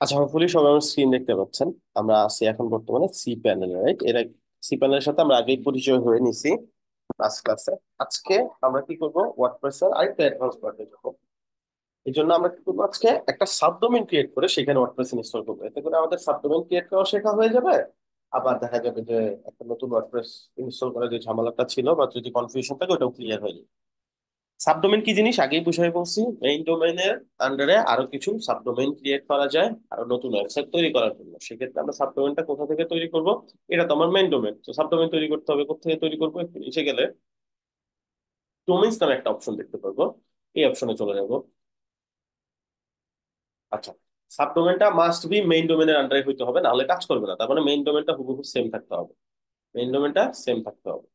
আচ্ছা, হোপফুলি সবাই আমার স্ক্রিন দেখতে পাচ্ছেন। আমরা আছি এখন বর্তমানে সি প্যানেলে, রাইট? এর সি প্যানেলের সাথে আমরা আগেই পরিচয় হয়ে নিছি লাস্ট ক্লাসে। আজকে আমরা কি করব, ওয়ার্ডপ্রেসের আরেকটা অ্যাডভান্স পার্টে যাবো। এই জন্য আমরা কি করবো, আজকে একটা সাবডোমেইন ক্রিয়েট করে সেখানে ওয়ার্ডপ্রেস ইনস্টল করবো। এতে করে আমাদের সাবডোমেইন ক্রিয়েট করা শেখা হয়ে যাবে। আবার দেখা যাবে যে একটা নতুন ওয়ার্ডপ্রেস ইনস্টল করার যে ঝামেলাটা ছিল বা যদি কনফিউশন থাকে ওটাও ক্লিয়ার হয়ে যাবে। সাবডোমেইন কি জিনিস আগেই বুঝাই বলছি। মেইন ডোমেইনের আন্ডারে আরো কিছু সাবডোমেইন ক্রিয়েট করা যায় আরো নতুন ওয়েবসাইট তৈরি করার জন্য। সেক্ষেত্রে আমরা সাবডোমেইনটা কোথা থেকে তৈরি করব? এটা তো আমার মেইন ডোমেইন, তো সাবডোমেইন তৈরি করতে হবে। কোথা থেকে তৈরি করবো? একটু নিচে গেলে ডোমেইনস নামে একটা অপশন দেখতে পারবো। এই অপশনে চলে যাব। আচ্ছা, সাবডোমেইনটা মাস্ট বি মেইন ডোমেইনের আন্ডারে হইতে হবে, না হলে কাজ করবে না। তার মানে মেইন ডোমেইনটা হুবহু সেম থাকতে হবে। মেইন ডোমেইনটা সেম থাকতে হবে।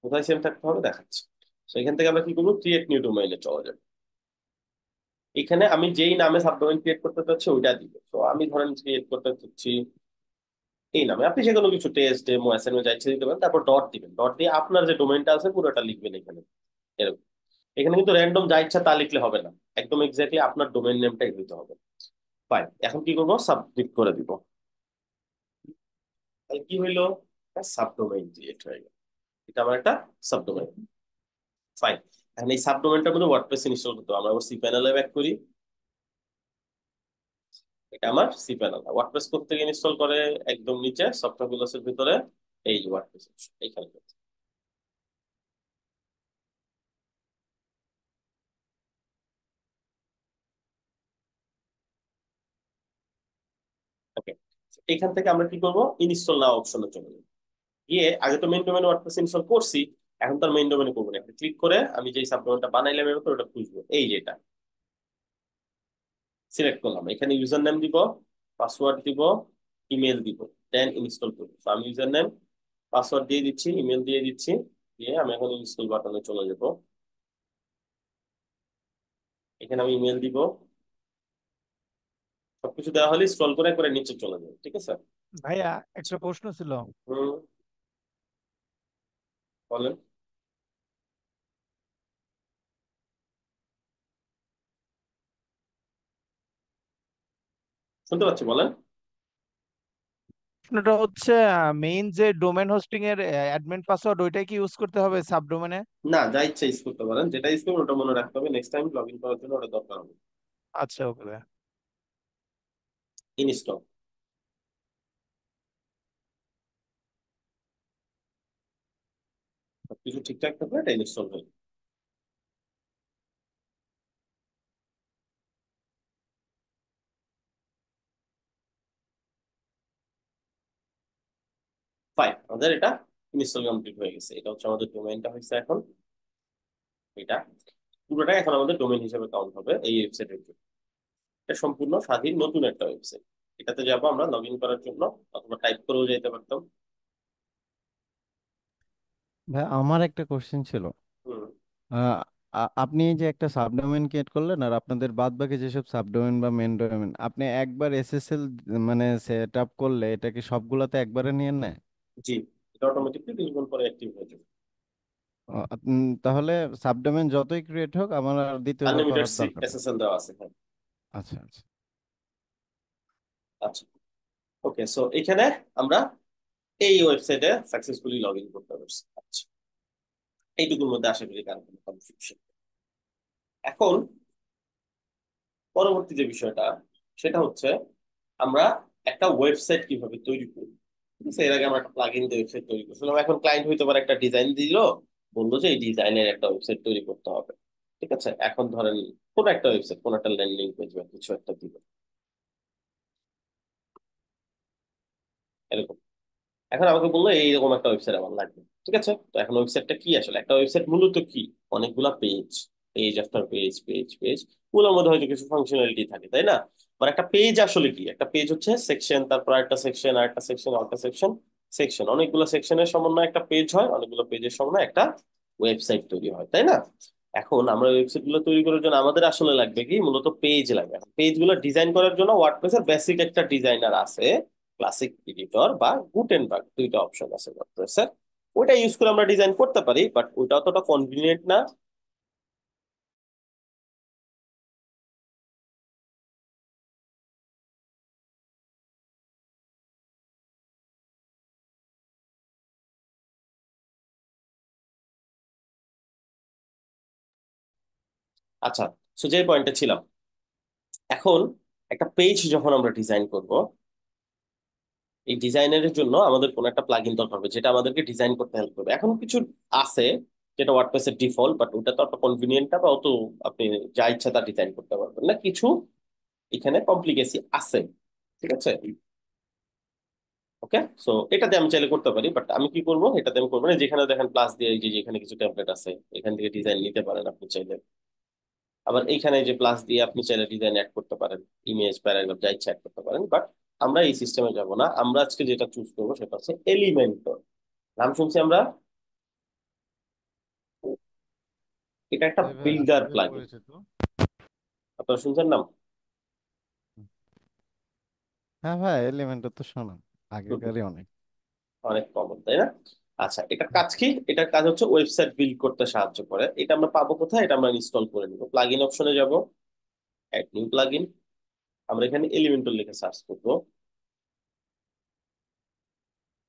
কোথায় সেম থাকতে হবে দেখাচ্ছি। তো এখান থেকে আমরা কি করবো, ক্রিয়েট নিউ ডোমেইনে চলে যাবো। এখানে আমি যেই নামে সাবডোমেইন ক্রিয়েট করতে চাচ্ছি ওইটা দিব। তো আমি ধরেন ক্রিয়েট করতে চাচ্ছি এই নামে। আপনি যে কোনো কিছু টেস্ট ডেমো অ্যাসাইনমেন্ট যা ইচ্ছে দিতে পারেন, তারপর ডট দিবেন। ডট দিয়ে আপনার যে ডোমেইনটা আছে পুরোটা লিখবেন এখানে। এরকম। এখানে কিন্তু র্যান্ডম যা ইচ্ছা তা লিখলে হবে না, একদম এক্স্যাক্টলি আপনার ডোমেইন নেমটাই দিতে হবে। ফাইন, এখন কি করবো, সাবমিট করে দিব। তাহলে কি হইলো, সাবডোমেইন ক্রিয়েট হয়ে গেল। এটা আমার একটা সাবডোমেইন। ফাইন, এখন এই সাবডোমেইনটার মধ্যে ওয়ার্ডপ্রেস ইনস্টল করতে হবে। আমরা সি প্যানেলে ব্যাক করি। এটা আমার সি প্যানেল। ওয়ার্ডপ্রেস করতে গিয়ে ইনস্টল করে একদম নিচে সফটওয়্যার গুলোসের ভিতরে এই যে ওয়ার্ডপ্রেস এইখানে। ওকে, এখান থেকে আমরা কি করব, ইনস্টল নাও অপশনে চলে যাবো। গিয়ে আগে তো মেইন ডোমেন ওয়ার্ডপ্রেস ইনস্টল করছি, এখন তার মেইন ডোমেনে করবো না। একটা ক্লিক করে আমি যেই সাবডোমেনটা বানাইলাম এর উপর ওটা খুঁজবো। এই যেটা সিলেক্ট করলাম, এখানে ইউজার নেম দিব, পাসওয়ার্ড দিব, ইমেল দিব, দেন ইনস্টল করবো। তো আমি ইউজার নেম পাসওয়ার্ড দিয়ে দিচ্ছি, ইমেল দিয়ে দিচ্ছি। দিয়ে আমি এখন ইনস্টল বাটনে চলে যাব। এখানে আমি ইমেল দিব। সবকিছু দেওয়া হলে স্ক্রল করে করে নিচে চলে যাবে, ঠিক আছে? ভাইয়া, একটা প্রশ্ন ছিল। হুম, বলেন। শুনতে পাচ্ছি, বলেন। প্রশ্নটা হচ্ছে, মেইন যে ডোমেন হোস্টিং এর অ্যাডমিন পাসওয়ার্ড ওইটাই কি ইউজ করতে হবে সাবডোমেনে? না, যা ইচ্ছা ইউজ করতে পারেন। যেটা ইউজ করবেন ওটা মনে রাখতে হবে, নেক্সট টাইম লগ ইন করার জন্য ওটা দরকার হবে। আচ্ছা, ওকে ভাইয়া। ইনস্টল। সবকিছু ঠিকঠাক থাকলে এটা ইনস্টল হয়ে যাবে। ফাইন, আমাদের এটা ইনস্টল কমপ্লিট হয়ে গেছে। এটা হচ্ছে আমাদের ডোমেইনটা হয়েছে এখন। এটা পুরোটা এখন আমাদের ডোমেইন হিসেবে কাউন্ট হবে এই ওয়েবসাইটের জন্য। এটা সম্পূর্ণ স্বাধীন নতুন একটা ওয়েবসাইট। এটাতে যাবো আমরা লগ ইন করার জন্য, অথবা টাইপ করেও যেতে পারতাম। ভাই, আমার একটা কোশ্চেন ছিল। হুম। আহ, আপনি যে একটা সাবডোমেন ক্রিয়েট করলেন, আর আপনাদের বাদ বাকি যেসব সাবডোমেন বা মেন ডোমেন আপনি একবার এসএসএল মানে সেট আপ করলে, এটা কি সবগুলাতে একবারে নিয়ে নেয়? জি, এটা অটোমেটিকলি কিছুক্ষণ পরে অ্যাক্টিভ হয়ে যাবে। তাহলে সাবডোমেন যতই ক্রিয়েট হোক আমার আর দ্বিতীয়বার আনলিমিটেড করার দরকার নেই। এসএসএল দেওয়া আছে, হ্যাঁ। আচ্ছা, আচ্ছা। আচ্ছা, ওকে। সো এখানে আমরা এই ওয়েবসাইটে সাকসেসফুলি লগ ইন করতে পারছি। আচ্ছা, এইটুকুর মধ্যে আশা করি কারো কোনো কনফিউশন। এখন পরবর্তী যে বিষয়টা, সেটা হচ্ছে আমরা একটা ওয়েবসাইট কিভাবে তৈরি করি। ঠিক আছে, এর আগে আমরা একটা প্লাগইন দিয়ে ওয়েবসাইট তৈরি করছিলাম। এখন ক্লায়েন্ট হয়তো পারে একটা ডিজাইন দিল, বললো যে এই ডিজাইনের একটা ওয়েবসাইট তৈরি করতে হবে। ঠিক আছে, এখন ধরেন কোন একটা ওয়েবসাইট, কোন একটা ল্যান্ডিং পেজ বা কিছু একটা দিল এরকম। এখন আমাকে বললো এইরকম একটা ওয়েবসাইট আমার লাগবে। ঠিক আছে, তো এখন ওয়েবসাইটটা কি আসলে, একটা ওয়েবসাইট মূলত কি? অনেকগুলা page, page after page, page page, ওগুলোর মধ্যে হয়তো কিছু ফাংশনালিটি থাকে, তাই না? মানে একটা পেজ আসলে কি, একটা পেজ হচ্ছে সেকশন, তারপর একটা সেকশন, আর একটা সেকশন, আর একটা সেকশন, সেকশন, অনেকগুলো সেকশনের সমন্বয়ে একটা পেজ হয়, অনেকগুলো পেজের সমন্বয়ে একটা ওয়েবসাইট তৈরি হয়, তাই না? এখন আমরা ওয়েবসাইট গুলো তৈরি করার জন্য আমাদের আসলে লাগবে কি, মূলত পেজ লাগবে। পেজ গুলো ডিজাইন করার জন্য ওয়ার্ডপ্রেসের বেসিক একটা ডিজাইনার আছে, ক্লাসিক এডিটর বা গুটেনবার্গ, দুইটা অপশন আছে ওয়ার্ডপ্রেসের। ওইটা ইউজ করে আমরা ডিজাইন করতে পারি, বাট ওইটা অতটা কনভিনিয়েন্ট না। আচ্ছা, সো যে পয়েন্টে ছিলাম, এখন একটা পেজ যখন আমরা ডিজাইন করব, এই ডিজাইনের জন্য আমাদের কোনো একটা প্লাগইন দরকার হবে যেটা আমাদেরকে ডিজাইন করতে হেল্প করবে। এখন কিছু আছে যেটা ওয়ার্ডপ্রেসের ডিফল্ট, বাট ওটা তো অত কনভিনিয়েন্ট না, বা অত আপনি যা ইচ্ছা তা ডিজাইন করতে পারবেন না, কিছু এখানে কমপ্লিকেসি আছে। ঠিক আছে, ওকে। সো এটাতে আমি চাইলে করতে পারি, বাট আমি কি করবো, এটাতে আমি করবো না। যেখানে দেখেন প্লাস দিয়ে, এই যে এখানে কিছু টেমপ্লেট আছে, এখান থেকে ডিজাইন নিতে পারেন আপনি চাইলে। আবার এইখানে যে প্লাস দিয়ে আপনি চাইলে ডিজাইন অ্যাড করতে পারেন, ইমেজ, প্যারাগ্রাফ, যা ইচ্ছা অ্যাড করতে পারেন। বাট আমরা এই সিস্টেমে যাব না, আমরা আজকে যেটা চুজ করবো সেটা হচ্ছে এলিমেন্টর। নাম শুনছি আমরা, এটা একটা জি ভাই, বিল্ডার খুবই প্লাগইন। পরিচিত। আপনারা শুনছেন নাম? হ্যাঁ ভাই, এলিমেন্টর তো শোনা হুম, হুম, আগেকারই অনেক। অনেক কমন, তাই না? আচ্ছা, এটার কাজ কি? এটার কাজ হচ্ছে ওয়েবসাইট বিল্ড করতে সাহায্য করে। এটা আমরা পাবো কোথায়? এটা আমরা ইনস্টল করে নিব। প্লাগইন অপশনে যাব, অ্যাড নিউ প্লাগইন। আমরা এখানে এলিমেন্টর লিখে সার্চ করবো।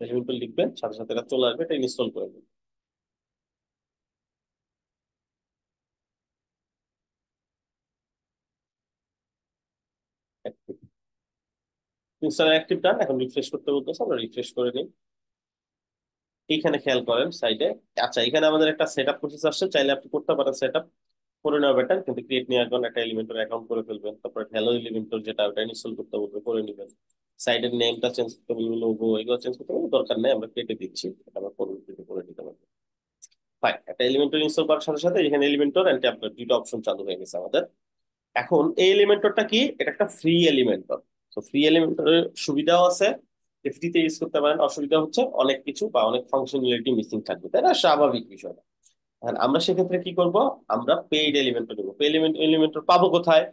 এলিমেন্টর লিখবেন, সাথে সাথে এটা চলে আসবে, এটা ইনস্টল করে নেবেন। ইনস্টল অ্যাক্টিভ ডান। এখন রিফ্রেশ করতে বলতেছে, আমরা রিফ্রেশ করে নিই। এইখানে খেয়াল করেন সাইডে, আচ্ছা এখানে আমাদের একটা সেটআপ প্রসেস আসছে, চাইলে আপনি করতে পারেন সেটআপ করে নেওয়া বেটার, কিন্তু ক্রিয়েট নেওয়ার জন্য একটা এলিমেন্টর অ্যাকাউন্ট করে ফেলবেন। তারপর হ্যালো এলিমেন্টর যেটা, ওটা ইনস্টল করতে বলবে, করে নেবেন। সাইডের নেমটা চেঞ্জ করতে বলবে, লোগো এগুলো চেঞ্জ করতে বলবে, দরকার নেই, আমরা কেটে দিচ্ছি, এটা আমরা পরবর্তীতে করে নিতে পারবো। ফাইন, একটা এলিমেন্টর ইনস্টল করার সাথে সাথে এখানে এলিমেন্টর এন্ড ট্যাবলেট দুটো অপশন চালু হয়ে গেছে আমাদের। এখন এই এলিমেন্টরটা কি? এটা একটা ফ্রি এলিমেন্টর। তো ফ্রি এলিমেন্টরের সুবিধাও আছে যে ফ্রিতে ইউজ করতে পারেন, অসুবিধা হচ্ছে অনেক কিছু বা অনেক ফাংশনালিটি মিসিং থাকবে, তাই না? স্বাভাবিক বিষয়। এখন আমরা সেক্ষেত্রে কি করব, আমরা পেইড এলিমেন্টর দেবো। পেইড এলিমেন্টর পাবো কোথায়?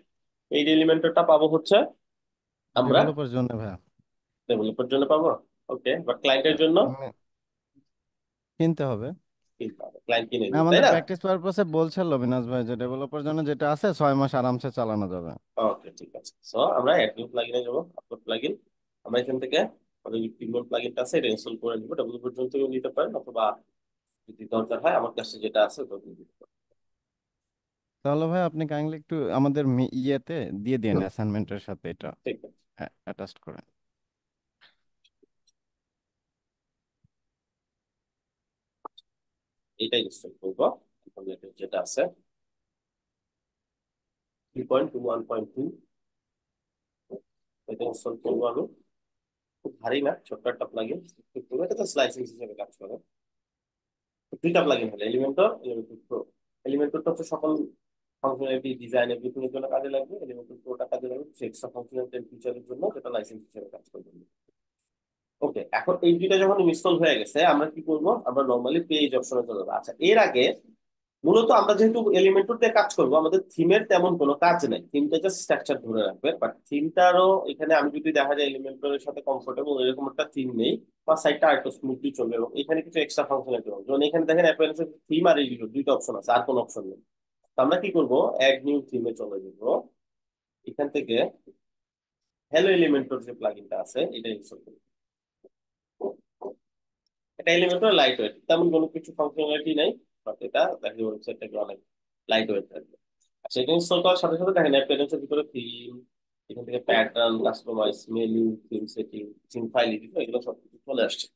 পেইড এলিমেন্টরটা পাবো হচ্ছে আমরা ডেভেলপার জন্য ভাই ডেভেলপার জন্য পাবো। ওকে, বাট ক্লায়েন্টের জন্য এমনি কিনতে হবে। কিনতে হবে, ক্লায়েন্ট কিনে না, নিবে, তাই আমাদের না? প্র্যাকটিস পারপাসে বলছিল অবিনাশ ভাই যে ডেভেলপার জন্য যেটা আছে 6 মাস আরামসে চালানো যাবে। ওকে, ঠিক আছে। সো আমরা অ্যাড নিউ প্লাগইনে যাবো, আপলোড প্লাগইন। আমরা এখান থেকে আমাদের যে প্রিমিয়াম প্লাগইনটা আছে এটা ইনস্টল করে নিব। ডেভেলপার জন্য থেকেও নিতে পারেন, অথবা যদি দরকার হয় আমার কাছে যেটা আছে ওটা দিয়ে দিতে পারেন। তাহলে ভাই আপনি কাইন্ডলি একটু আমাদের ইয়েতে দিয়ে দিন অ্যাসাইনমেন্টের সাথে এটা ঠিক আছে, অ্যাটাচ করে। এটাই ইনস্টল করবো। যেটা আছে 3.2 1.2, এটা ইনস্টল করবো আমি। খুব ভারী না, ছোট্ট একটা প্লাগইন। এটা তো স্লাইসিং হিসেবে কাজ করে। দুইটা প্লাগইন হলো, এলিমেন্টর, এলিমেন্টর প্রো। এলিমেন্টরটা হচ্ছে সকল ফাংশনালিটি, ডিজাইন, এভরিথিং এর জন্য কাজে লাগবে। এলিমেন্টর প্রোটা কাজে লাগবে এক্সট্রা ফাংশনালিটি এন্ড ফিচারের জন্য, যেটা লাইসেন্স হিসেবে কাজ করবে। ওকে, এখন এই দুইটা যখন ইনস্টল হয়ে গেছে, আমরা কি করব, আমরা নরমালি পেজ অপশনে চলে যাবো। আচ্ছা, এর আগে মূলত আমরা যেহেতু এলিমেন্টর দিয়ে কাজ করব, আমাদের থিমের তেমন কোনো কাজ নেই। থিমটা জাস্ট স্ট্রাকচার ধরে রাখবে, বাট থিমটারও এখানে আমি যদি দেখা যায় এলিমেন্টরের সাথে কমফোর্টেবল এরকম একটা থিম নেই, বা সাইটটা আরেকটু স্মুথলি চলবে, এবং এখানে কিছু এক্সট্রা ফাংশনালিটি হবে। যেমন এখানে দেখেন অ্যাপিয়ারেন্স থিম আর এডিটর দুইটা অপশন আছে, আর কোনো অপশন নেই। তো আমরা কি করব, অ্যাড নিউ থিমে চলে যাব। এখান থেকে হ্যালো এলিমেন্টর যে প্লাগইনটা আছে এটা ইনস্টল করব। এটা এলিমেন্টর লাইট ওয়েট, তেমন কোনো কিছু ফাংশনালিটি নাই, বাট এটা দেখেন ওয়েবসাইটটাকে অনেক লাইট ওয়েট থাকবে। আচ্ছা, এটা ইনস্টল করার সাথে সাথে দেখেন অ্যাপিয়ারেন্সের ভিতরে থিম, এখান থেকে pattern, customise, menu, theme setting, theme file, এগুলো সব কিছু চলে আসছে।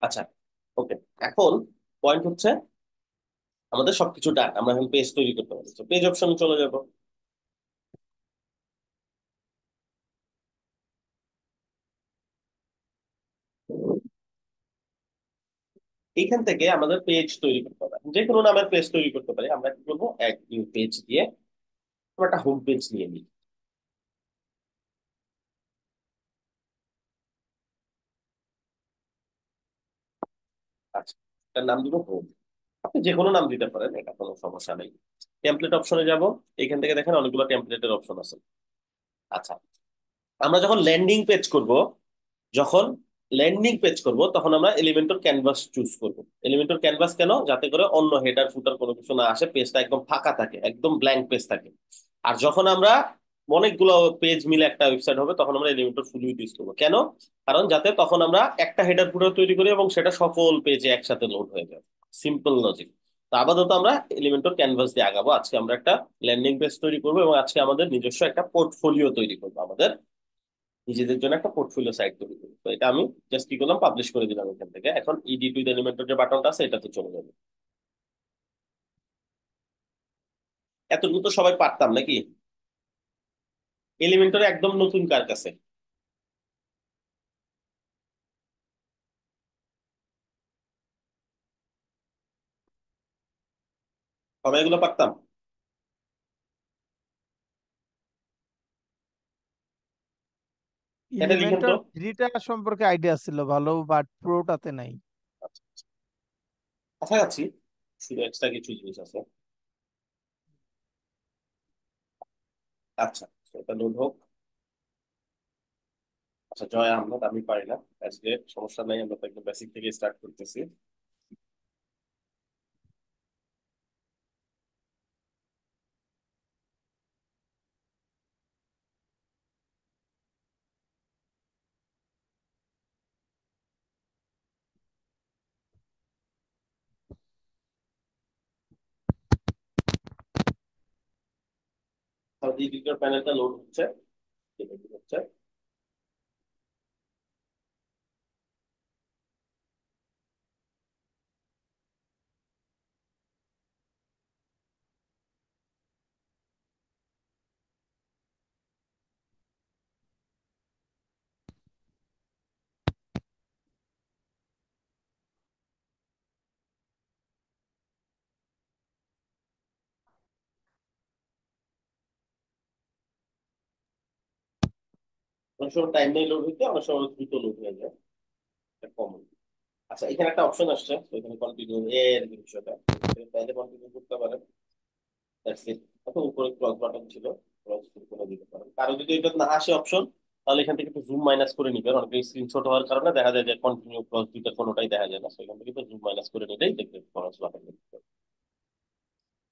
আচ্ছা, ওকে। এখন পয়েন্ট হচ্ছে আমাদের সবকিছু ডান, আমরা এখন পেজ তৈরি করতে পারি। তো পেজ অপশনে চলে যাব। এইখান থেকে আমাদের পেজ তৈরি করতে হবে, যে কোনো নামের পেজ তৈরি করতে পারি। আমরা কি করবো, এক নিউ পেজ দিয়ে আমরা একটা হোম পেজ নিয়ে নিই। আচ্ছা, এটার নাম দিব হোম। আপনি যে কোনো নাম দিতে পারেন, এটা কোনো সমস্যা নেই। টেমপ্লেট অপশনে যাব, এখান থেকে দেখেন অনেকগুলো টেমপ্লেটের অপশন আছে। আচ্ছা, আমরা যখন ল্যান্ডিং পেজ করব তখন আমরা এলিমেন্টর ক্যানভাস চুজ করব। এলিমেন্টর ক্যানভাস কেন? যাতে করে অন্য হেডার ফুটার কোনো কিছু না আসে, পেজটা একদম ফাঁকা থাকে, একদম ব্ল্যাঙ্ক পেজ থাকে। আর যখন আমরা অনেকগুলো পেজ মিলে একটা ওয়েবসাইট হবে তখন আমরা এলিমেন্টর ফুল ইউজ করবো। কেন? কারণ যাতে তখন আমরা একটা হেডার ফুটার তৈরি করি এবং সেটা সকল পেজে একসাথে লোড হয়ে যায়। Simple logic. তো আপাতত আমরা এলিমেন্টর ক্যানভাস দিয়ে আগাবো। আজকে আমরা একটা ল্যান্ডিং পেজ তৈরি করবো এবং আজকে আমাদের নিজস্ব একটা পোর্টফোলিও তৈরি করবো, আমাদের নিজেদের জন্য একটা পোর্টফোলিও সাইট তৈরি করবো। তো এটা আমি জাস্ট কি করলাম, পাবলিশ করে দিলাম এখান থেকে। এখন ইডিট উইথ এলিমেন্টর যে বাটনটা আছে এটাতে চলে যাবে। এতটুকু তো সবাই পারতাম নাকি? এলিমেন্টর একদম নতুন কার কাছে? সবাই এগুলো পারতাম? এটা লিখেন তো। ইলিমেন্টর 3টা সম্পর্কে আইডিয়া ছিল ভালো, বাট প্রোটাতে নাই। আচ্ছা, কাছাকাছি, শুধু এক্সট্রা কিছু জিনিস আছে। আচ্ছা, তো এটা লোড হোক। আচ্ছা, জয় আহমদ, আমি পারি না আজকে, সমস্যা নাই, আমরা তো একদম বেসিক থেকে স্টার্ট করতেছি। তাহলে এডিটর প্যানেলটা লোড হচ্ছে, এটা কি হচ্ছে? অনেক সময় টাইম নেই লোড হইতে, অনেক সময় দ্রুত লোড হয়ে যায়, এটা কমন। আচ্ছা, এখানে একটা অপশন আসছে, তো এখানে কন্টিনিউ এর বিষয়টা চাইলে কন্টিনিউ করতে পারেন। That's it. অথবা উপরে ক্রস বাটন ছিল, ক্রস করে দিতে পারেন। কারো যদি এটা না আসে অপশন, তাহলে এখান থেকে একটু জুম মাইনাস করে নিবেন। অনেক স্ক্রিনশট হওয়ার কারণে দেখা যায় যে কন্টিনিউ ক্রস দুইটা কোনোটাই দেখা যায় না, সেখান থেকে একটু জুম মাইনাস করে নিলেই দেখবেন ক্রস বাটন।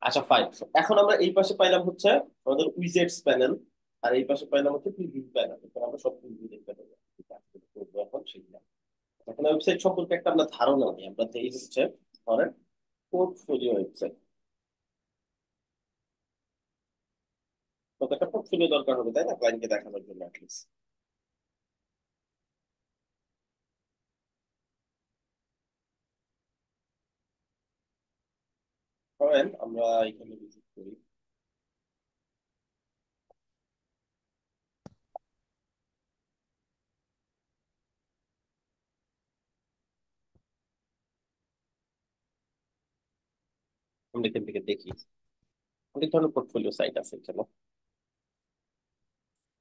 আচ্ছা, ফাইন। এখন আমরা এই পাশে পাইলাম হচ্ছে আমাদের উইজেটস প্যানেল, আর এই পাশে পাইলাম হচ্ছে প্রিভিউ প্যানেল। এখন আমরা সব প্রিভিউ দেখতে পাবো। করবো এখন সেগুলা। এখন ওয়েবসাইট সম্পর্কে একটা আমরা ধারণা নেই, আমরা এই হচ্ছে ধরেন পোর্টফোলিও ওয়েবসাইট। তো একটা পোর্টফোলিও দরকার হবে, তাই না, ক্লায়েন্টকে দেখানোর জন্য অ্যাটলিস্ট। ধরেন আমরা এখানে ভিজিট করি, আমরা এখান থেকে দেখি অনেক ধরনের পোর্টফোলিও সাইট আছে এখানে।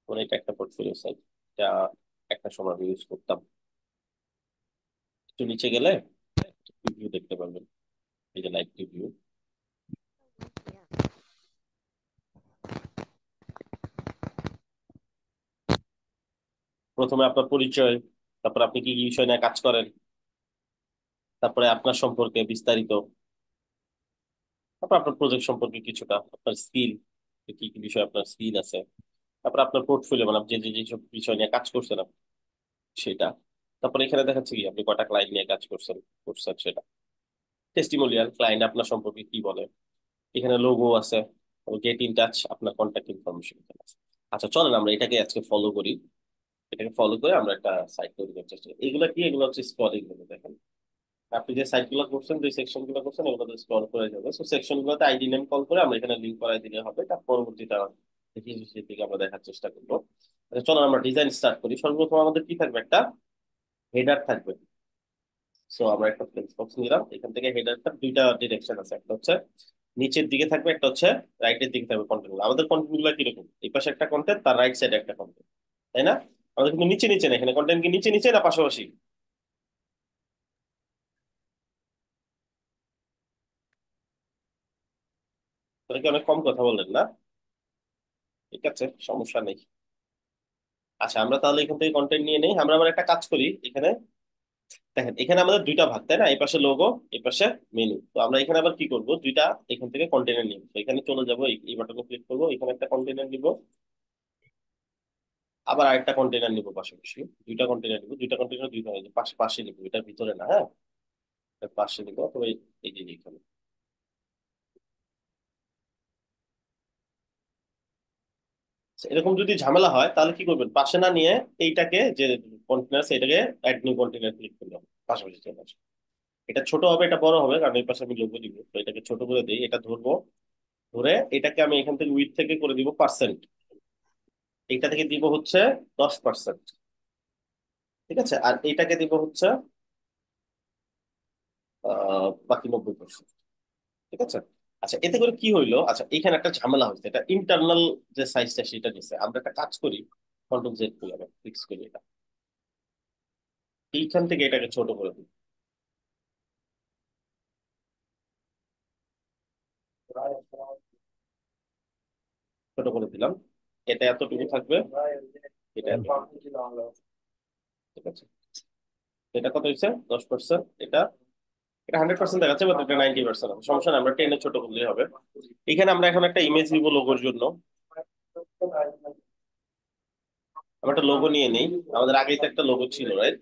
মানে এটা একটা পোর্টফোলিও সাইট, যা একটা সময় আমি ইউজ করতাম। একটু নিচে গেলে প্রিভিউ দেখতে পারবেন, এই যে লাইভ প্রিভিউ। প্রথমে আপনার পরিচয়, তারপর আপনি কি কি বিষয় নিয়ে কাজ করেন, তারপরে আপনার সম্পর্কে বিস্তারিত, তারপর আপনার প্রজেক্ট সম্পর্কে কিছুটা, আপনার স্কিল, কি কি বিষয় আপনার স্কিল আছে, তারপর আপনার পোর্টফোলিও মানে আপনি যে যেসব বিষয় নিয়ে কাজ করছেন সেটা। তারপরে এখানে দেখাচ্ছে কি আপনি কয়টা ক্লায়েন্ট নিয়ে কাজ করছেন করছেন সেটা। টেস্টিমোনিয়াল, ক্লায়েন্ট আপনার সম্পর্কে কি বলে। এখানে লোগো আছে, গেট ইন টাচ, আপনার কন্ট্যাক্ট ইনফরমেশন এখানে আছে। আচ্ছা, চলেন আমরা এটাকে আজকে ফলো করি। এটাকে ফলো করে আমরা একটা সাইট তৈরি করার চেষ্টা করি। এগুলো কি? এগুলো হচ্ছে স্ক্রলিং গুলো, দেখেন আপনি যে সাইট গুলো করছেন, যে সেকশন গুলো করছেন, এগুলো স্ক্রল করে যাবে। সো সেকশন গুলোতে আইডি নেম কল করে আমরা এখানে লিঙ্ক করাই দিলে হবে। তার পরবর্তীতে দেখি সেদিকে আমরা দেখার চেষ্টা করবো। আচ্ছা, চলো আমরা ডিজাইন স্টার্ট করি। সর্বপ্রথম আমাদের কি থাকবে, একটা হেডার থাকবে। সো আমরা একটা ফ্লেক্স বক্স নিলাম, এখান থেকে হেডারটা দুইটা ডিরেকশন আছে, একটা হচ্ছে নিচের দিকে থাকবে, একটা হচ্ছে রাইটের দিকে থাকবে। কন্টেন্ট গুলো, আমাদের কন্টেন্ট গুলো কিরকম, এই পাশে একটা কন্টেন্ট, তার রাইট সাইডে একটা কন্টেন্ট, তাই না? আমাদের কিন্তু নিচে নিচে না, এখানে কন্টেন্ট কি নিচে নিচে না পাশাপাশি? তাহলে কি অনেক কম কথা বললেন না? ঠিক আছে, সমস্যা নেই। আচ্ছা, আমরা তাহলে এখান থেকে কন্টেন্ট নিয়ে নেই। আমরা আবার একটা কাজ করি এখানে। দেখেন, এখানে আমাদের দুইটা ভাগ, তাই না? এই পাশে লোগো, এই পাশে মেনু। তো আমরা এখানে আবার কি করব, দুইটা এখান থেকে কন্টেনার নিব। তো এখানে চলে যাব, এই বাটনে ক্লিক করবো, এখানে একটা কন্টেনার নিব, আবার আরেকটা কন্টেনার নিব পাশাপাশি। দুইটা কন্টেনার নিব, দুইটা কন্টেনার দুইটা পাশে পাশে নিব, এটার ভিতরে না, হ্যাঁ, এটার পাশে নিব। তো এই যে এখানে এরকম যদি ঝামেলা হয় তাহলে কি করবেন, পাশে না নিয়ে এইটাকে যে কন্টেনার সেটাকে অ্যাড নিউ কন্টেনার ক্লিক করলাম, পাশাপাশি চলে আসবে। এটা ছোট হবে, এটা বড় হবে, কারণ এই পাশে আমি লোগো দিব। তো এটাকে ছোট করে দিই, এটা ধরবো, ধরে এটাকে আমি এখান থেকে উইথ থেকে করে দিব পার্সেন্ট, এইটা থেকে দিব হচ্ছে 10%। ঠিক আছে, আর এইটাকে দিব হচ্ছে বাকি 90%। ঠিক আছে। আচ্ছা, এতে করে কি হইলো, আচ্ছা এখানে একটা ঝামেলা হয়েছে, এটা ইন্টারনাল যে সাইজটা সেটা দিচ্ছে। আমরা একটা কাজ করি, কন্ট্রোল জেড করি, আমরা ফিক্স করি এটা, এইখান থেকে এটাকে ছোট করে দিই। ছোট করে দিলাম, এটা এতটুকু থাকবে, এটা এতটুকু। ঠিক আছে, এটা কত হচ্ছে 10%, এটা এটা 100% দেখাচ্ছে, বাট এটা 90% হবে। সমস্যা নেই, আমরা টেনে ছোট করলেই হবে। এখানে আমরা এখন একটা ইমেজ দিব লোগোর জন্য। আমরা একটা লোগো নিয়ে নেই, আমাদের আগেই তো একটা লোগো ছিল, রাইট?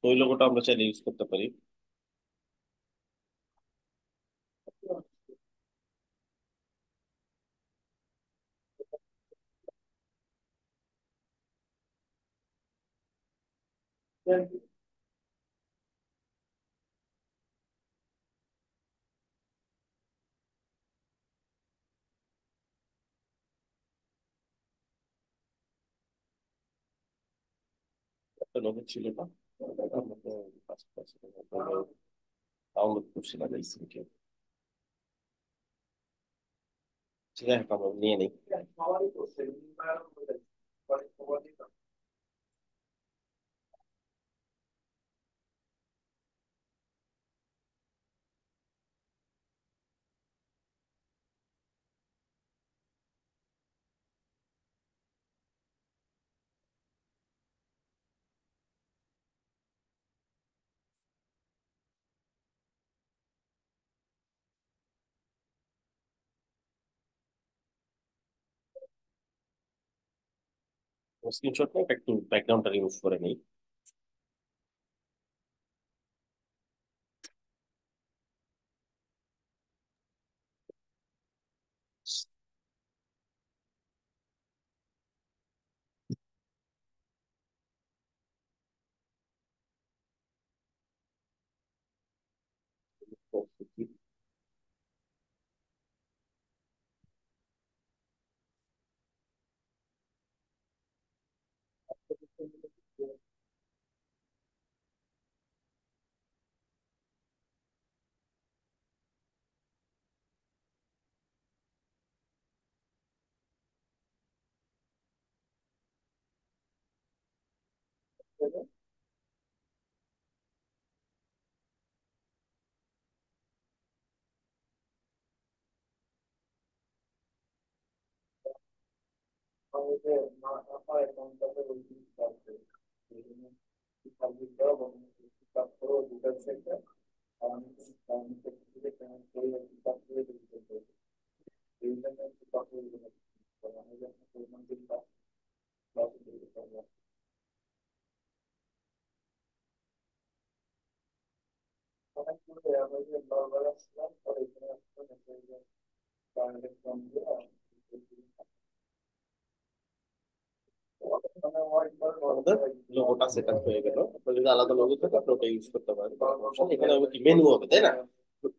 তো ওই লোগোটা আমরা চাইলে ইউজ করতে পারি। একটা লোগো ছিল না, ডাউনলোড করছিলাম এই সিমকে। ঠিক আছে, আমরা নিয়ে নিই। স্ক্রিনশট নিয়ে একটু ব্যাকগ্রাউন্ডটা রিমুভ করে নিই। আমাদের লোগোটা সেট আপ হয়ে গেল। আপনার যদি আলাদা লোগো থাকে আপনি ওটা ইউজ করতে পারেন, কোনো সমস্যা নেই। এখানে হবে কি, মেনু হবে, তাই না?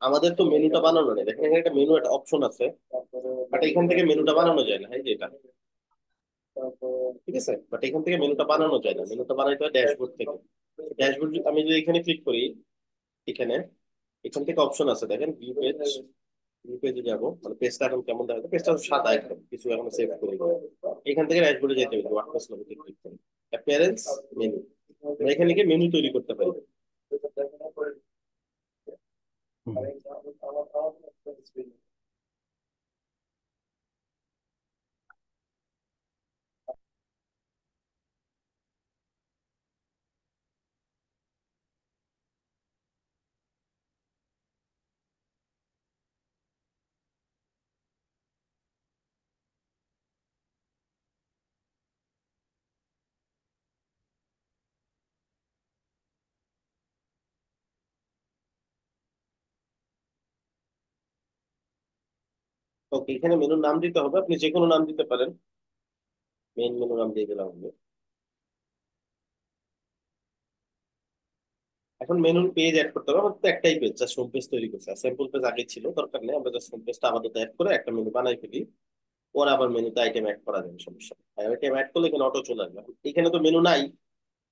আমাদের তো মেনুটা বানানো নেই, দেখেন এখানে একটা মেনু, একটা অপশন আছে, বাট এখান থেকে মেনুটা বানানো যায় না, এই যে এটা। ঠিক আছে, বাট এখান থেকে মেনুটা বানানো যায় না, মেনুটা বানাইতে হয় ড্যাশবোর্ড থেকে। ড্যাশবোর্ড আমি যদি এখানে ক্লিক করি, এখানে এখান থেকে অপশন আছে, দেখেন ভিউ পেজ। ভিউ পেজে যাবো, মানে পেজটা এখন কেমন দেখা যায়, পেজটা সাদা একদম, কিছু এখন সেভ করি। এখান থেকে ড্যাশবোর্ডে যেতে হবে, ওয়ার্ডপ্রেস লোগোতে ক্লিক করি, অ্যাপিয়ারেন্স, মেনু। আমরা এখানে লিখে মেনু তৈরি করতে পারি। হুম। ওকে, এখানে মেনুর নাম দিতে হবে, আপনি যে কোনো নাম দিতে পারেন, মেন মেনু নাম দিয়ে দিলাম আমি। এখন মেনুর পেজ অ্যাড করতে হবে, আমাদের তো একটাই পেজ, জাস্ট হোম পেজ তৈরি করছে, স্যাম্পল পেজ আগে ছিল, দরকার নেই, আমরা জাস্ট হোম পেজটা আপাতত অ্যাড করে একটা মেনু বানাই ফেলি। পরে আবার মেনুতে আইটেম অ্যাড করা যাবে, সমস্যা নেই। আর আইটেম অ্যাড করলে এখানে অটো চলে আসবে। এখানে তো মেনু নাই,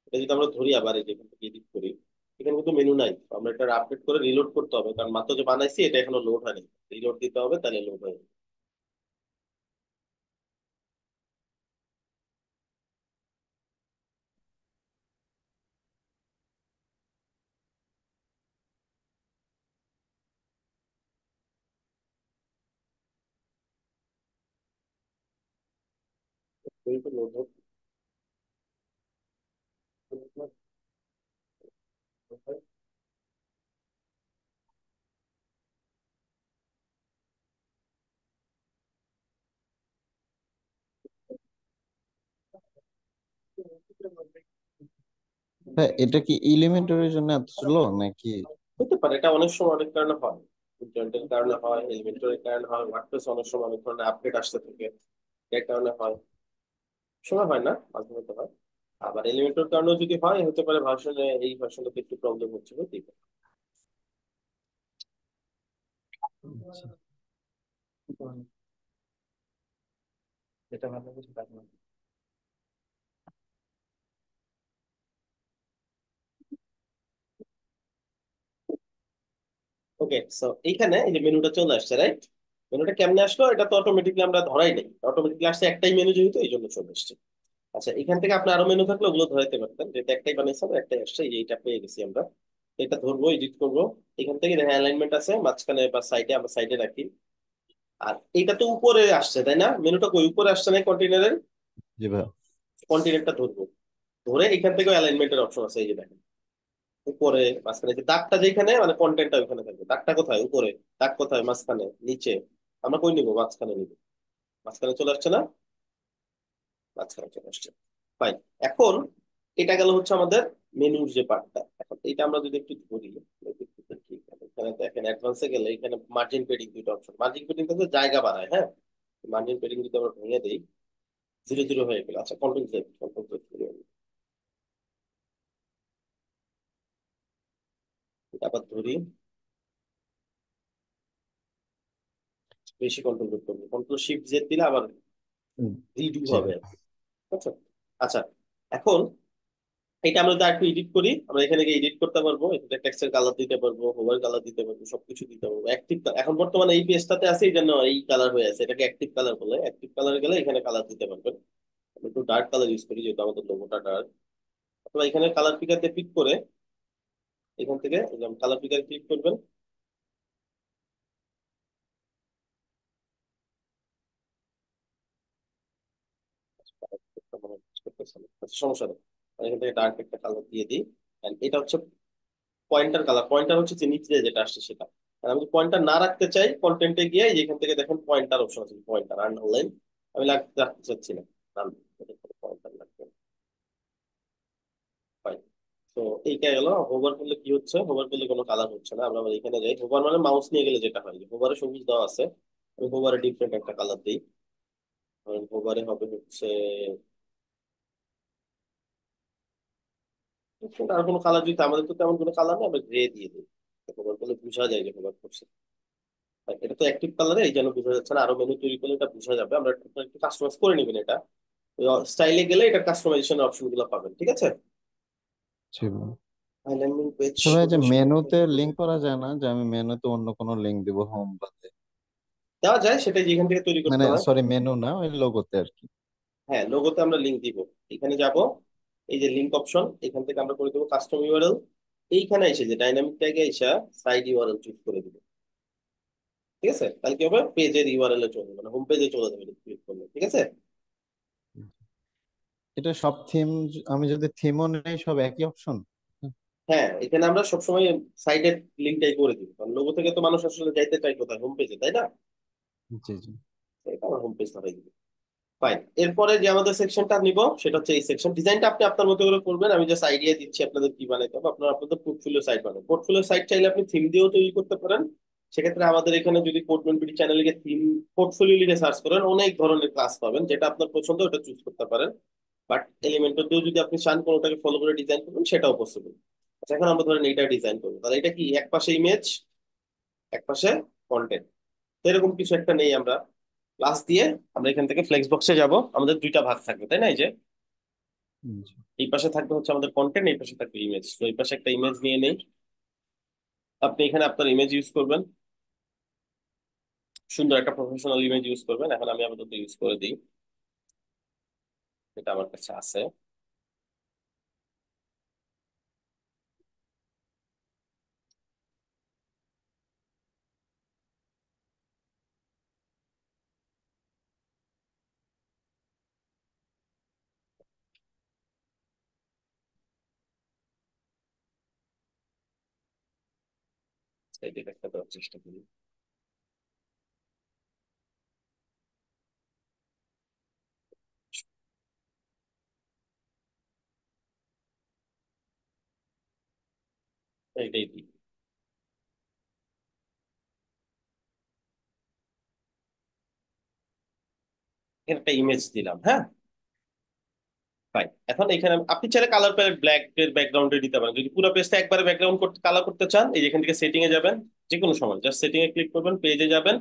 এটা যদি আমরা ধরি আবার এই যে এখান থেকে এডিট করি, এখানে কিন্তু মেনু নাই, তো আমরা এটা আপডেট করে রিলোড করতে হবে, কারণ মাত্র যে বানাইছি এটা এখনো লোড হয়নি, রিলোড দিতে হবে, তাহলে লোড হয়ে যাবে। এই তো লোড হচ্ছে। হ্যাঁ, এটা কি এলিমেন্টারির জন্য এত স্লো নাকি? হতে পারে, এটা অনেক সময় অনেক কারণে হয়, ইন্টারনেটের কারণে হয়, এলিমেন্টারির কারণে হয়, ওয়ার্ডপ্রেস অনেক সময় অনেক ধরনের আপডেট আসতে থাকে, এর কারণে হয়, সময় হয় না, মাঝে মধ্যে হয়। আবার এলিমেন্টের কারণেও যদি হয়, হতে পারে ভার্সনে, এই ভার্সনটাতে একটু প্রবলেম হচ্ছে, হতেই পারে। এটা ভালো কিছু কাজ না। ওকে, সো এইখানে এই যে মেনুটা চলে আসছে, রাইট? মেনুটা কেমনে আসলো, এটা তো অটোমেটিকলি আমরা ধরাই নাই, অটোমেটিকলি আসছে, একটাই মেনু যেহেতু এই জন্য চলে আসছে। আচ্ছা, এখান থেকে আপনি আরো মেনু থাকলে ওগুলো ধরাইতে পারতেন, যেটা একটাই বানিয়েছেন, একটাই আসছে, এই যে এটা পেয়ে গেছি আমরা। এটা ধরবো, এডিট করবো, এখান থেকে দেখেন অ্যালাইনমেন্ট আছে মাঝখানে বা সাইডে, আমরা সাইডে রাখি। আর এটা তো উপরে আসছে, তাই না? মেনুটা কই উপরে আসছে না কন্টেনারের? জি ভাই। কন্টিনেন্টটা ধরবো, ধরে এখান থেকেও অ্যালাইনমেন্টের অপশন আছে, এই যে দেখেন উপরে, মাঝখানে যে দাগটা, যেখানে মানে কন্টেন্টটা ওইখানে থাকবে, দাগটা কোথায় উপরে, দাগ কোথায় মাঝখানে নিচে, আমরা কই নিবো, মাঝখানে নিবো। মাঝখানে চলে আসছে না? মাঝখানে চলে আসছে, ফাইন। এখন এটা গেল হচ্ছে আমাদের মেনুর যে পার্টটা। এখন এটা আমরা যদি একটু ধরি, এখানে দেখেন অ্যাডভান্সে গেলে এখানে মার্জিন পেডিং, দুটো অপশন, মার্জিন পেডিং কিন্তু জায়গা বাড়ায়, হ্যাঁ। মার্জিন পেডিং যদি আমরা ভেঙে দিই, 0 0 হয়ে গেল। আচ্ছা, কন্ট্রোল জেড, কন্ট্রোল জেড, আবার ধরি, বেশি কন্ট্রোল করতে হবে, কন্ট্রোল শিফট জেড দিলে আবার রিডু জি হবে। ভাই। আচ্ছা, আচ্ছা, এখন এটা আমরা যদি একটু এডিট করি, আমরা এখানে গিয়ে এডিট করতে পারবো, এখানে টেক্সটের কালার দিতে পারবো, হোভার কালার দিতে পারবো, সবকিছু দিতে পারবো। অ্যাক্টিভ, এখন বর্তমানে এই পেজটাতে আছে, এই জন্য এই কালার হয়ে আছে, এটাকে অ্যাক্টিভ কালার বলে। অ্যাক্টিভ কালার গেলে এখানে কালার দিতে পারবেন। আমি একটু ডার্ক কালার ইউজ করি, যেহেতু আমাদের লোগোটা ডার্ক। অথবা এখানে কালার পিকারতে পিক করে, এখান থেকে কালার পিকার ক্লিক করবেন। আচ্ছা, সমস্যা নেই, আমি এখান থেকে ডার্ক একটা কালার দিয়ে দিই। And এটা হচ্ছে পয়েন্টার কালার, পয়েন্টার হচ্ছে যে নিচে যেটা আসছে সেটা। আর আমি পয়েন্টার না রাখতে চাই, কন্টেন্টে গিয়ে যেখান থেকে দেখেন পয়েন্টার অপশন আছে, পয়েন্টার আন্ডারলাইন, আমি রাখতে চাচ্ছি না, পয়েন্টার লাগবে। Fine. তো এইটা গেল। হোভার করলে কি হচ্ছে, হোভার করলে কোনো কালার হচ্ছে না। আমরা আবার এখানে যাই, হোভার মানে মাউস নিয়ে গেলে যেটা হয়, হোভারে সবুজ দেওয়া আছে, আমি হোভারে ডিফারেন্ট একটা কালার দিই। হোভারে হবে হচ্ছে, আর কোনো কালার দিতে, আমাদের তো তেমন কোনো কালার নেই, আমরা গ্রে দিয়ে দিই, হোভার করলে বোঝা যায় যে হোভার করছে। আর এটা তো অ্যাক্টিভ কালারে, এই জন্য বোঝা যাচ্ছে না, আরো মেনু তৈরি করলে এটা বোঝা যাবে। আমরা একটু কাস্টমাইজ করে নেবেন এটা, স্টাইলে গেলে এটা কাস্টমাইজেশন অপশন গুলো পাবেন, ঠিক আছে? জি ভাই। অ্যালাইনমেন্ট পেজ তো ভাই, যে মেনুতে লিঙ্ক করা যায় না, যে আমি মেনুতে অন্য কোনো লিঙ্ক দিব হোম বাদে? দেওয়া যায়, সেটাই যেখান থেকে তৈরি করতে মানে হয়। সরি, মেনু না, ওই লোগোতে আর কি। হ্যাঁ, লোগোতে আমরা লিংক দিব, এখানে যাব, এই যে লিংক অপশন, এখান থেকে আমরা করে দেবো কাস্টম ইউআরএল। এইখানে এসে যে ডাইনামিক ট্যাগে এসে সাইড ইউআরএল চুজ করে দিব, ঠিক আছে? তাহলে কি হবে, পেজের ইউআরএল এ চলে যাবে, মানে হোম পেজে চলে যাবে ক্লিক করলে, ঠিক আছে? এটা সব থিম, আমি যদি থিমও নেই, সব একই অপশন? হ্যাঁ, এখানে আমরা সবসময় সাইডের লিঙ্কটাই করে দিব, কারণ লোগো থেকে তো মানুষ আসলে যাইতে চাই কোথায়, হোম পেজে, তাই না? জি জি। তো এটা আমরা হোম পেজ ধরাই দিব। ফাইন, এরপরে যে আমাদের সেকশনটা নিব সেটা হচ্ছে এই সেকশন। ডিজাইনটা আপনি আপনার মতো করে করবেন, আমি জাস্ট আইডিয়া দিচ্ছি আপনাদের কি বানাইতে হবে। আপনারা আপনাদের পোর্টফোলিও সাইট বানাবেন, পোর্টফোলিও সাইট চাইলে আপনি থিম দিয়েও তৈরি করতে পারেন, সেক্ষেত্রে আমাদের এখানে যদি কোড চ্যানেলে গিয়ে থিম পোর্টফোলিও লিখে সার্চ করেন অনেক ধরনের ক্লাস পাবেন, যেটা আপনার পছন্দ ওটা চুজ করতে পারেন। বাট এলিমেন্টর দিয়েও যদি আপনি চান কোনোটাকে ফলো করে ডিজাইন করবেন সেটাও পসিবল। আচ্ছা, এখন আমরা ধরেন এটা ডিজাইন করবো, তাহলে এটা কি এক পাশে ইমেজ এক পাশে কন্টেন্ট, এরকম কিছু একটা নেই আমরা। ক্লাস দিয়ে আমরা এখান থেকে ফ্লেক্স বক্সে যাব, আমাদের দুইটা ভাগ থাকবে তাই না? এই যে জি। এই পাশে থাকবে হচ্ছে আমাদের কন্টেন্ট, এই পাশে থাকবে ইমেজ। তো এই পাশে একটা ইমেজ নিয়ে নেই, আপনি এখানে আপনার ইমেজ ইউজ করবেন, সুন্দর একটা প্রফেশনাল ইমেজ ইউজ করবেন। এখন আমি আপাতত ইউজ করে দিই, এটা আমার কাছে আছে। এটা একটা দেওয়ার চেষ্টা করি। এইটাই দিই। এখানে একটা ইমেজ দিলাম, হ্যাঁ। ফাইন, এখন এখানে আপনি চাইলে কালার প্যালেট ব্ল্যাক এর ব্যাকগ্রাউন্ডে দিতে পারেন। যদি পুরো পেজটা একবারে ব্যাকগ্রাউন্ড করতে কালার করতে চান, এই যে এখান থেকে সেটিং এ যাবেন, যে কোনো সময় জাস্ট সেটিং এ ক্লিক করবেন, পেজে যাবেন,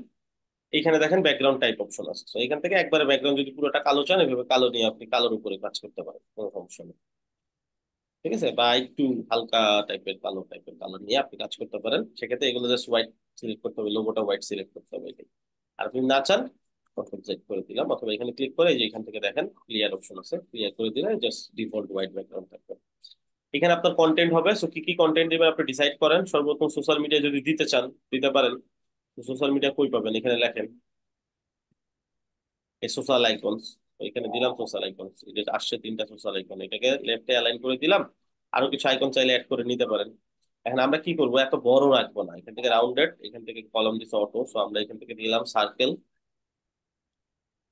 এখানে দেখেন ব্যাকগ্রাউন্ড টাইপ অপশন আছে। তো এখান থেকে একবারে ব্যাকগ্রাউন্ড যদি পুরোটা কালো চান, এভাবে কালো নিয়ে আপনি কালোর উপরে কাজ করতে পারেন, কোনো সমস্যা নেই। ঠিক আছে, বা একটু হালকা টাইপের কালো টাইপের কালার নিয়ে আপনি কাজ করতে পারেন। সেক্ষেত্রে এগুলো জাস্ট হোয়াইট সিলেক্ট করতে হবে, লোগোটা হোয়াইট সিলেক্ট করতে হবে এটাই। আর আপনি না চান কন্ট্রোল জেড করে দিলাম, অথবা এখানে ক্লিক করে এই যে এখান থেকে দেখেন ক্লিয়ার অপশন আছে, ক্লিয়ার করে দিলে জাস্ট ডিফল্ট হোয়াইট ব্যাকগ্রাউন্ড থাকবে। এখানে আপনার কন্টেন্ট হবে, সো কি কি কন্টেন্ট দিবেন আপনি ডিসাইড করেন। সর্বপ্রথম সোশ্যাল মিডিয়া যদি দিতে চান দিতে পারেন। সোশ্যাল মিডিয়া কই পাবেন, এখানে লেখেন এই সোশ্যাল আইকনস, এখানে দিলাম সোশ্যাল আইকনস, এটা আসছে তিনটা সোশ্যাল আইকন, এটাকে লেফটে অ্যালাইন করে দিলাম। আরো কিছু আইকন চাইলে অ্যাড করে নিতে পারেন। এখন আমরা কি করব, এত বড় রাখবো না, এখান থেকে রাউন্ডেড, এখান থেকে কলম দিছে অটো, সো আমরা এখান থেকে দিলাম সার্কেল।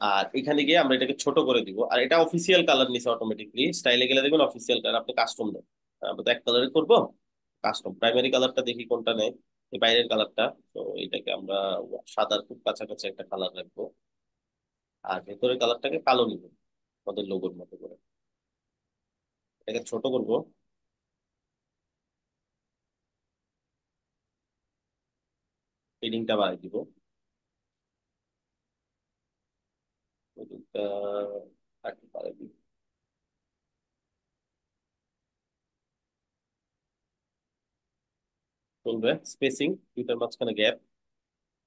আর এখানে গিয়ে আমরা এটাকে ছোট করে দিব। আর এটা অফিসিয়াল কালার নিছে অটোমেটিকলি, স্টাইলে গেলে দেখবেন অফিসিয়াল কালার, আপনি কাস্টম দেন। আমরা তো এক কালারে করবো, কাস্টম প্রাইমারি কালারটা দেখি কোনটা নেয়, এই বাইরের কালারটা। তো এটাকে আমরা সাদার খুব কাছাকাছি একটা কালার রাখবো, আর ভেতরের কালারটাকে কালো নিব আমাদের লোগোর মতো করে। এটাকে ছোট করব, হেডিংটা বাড়াই দিব, হেডিংটা একটু বাড়াই দিব, চলবে। স্পেসিং দুইটার মাঝখানে গ্যাপ,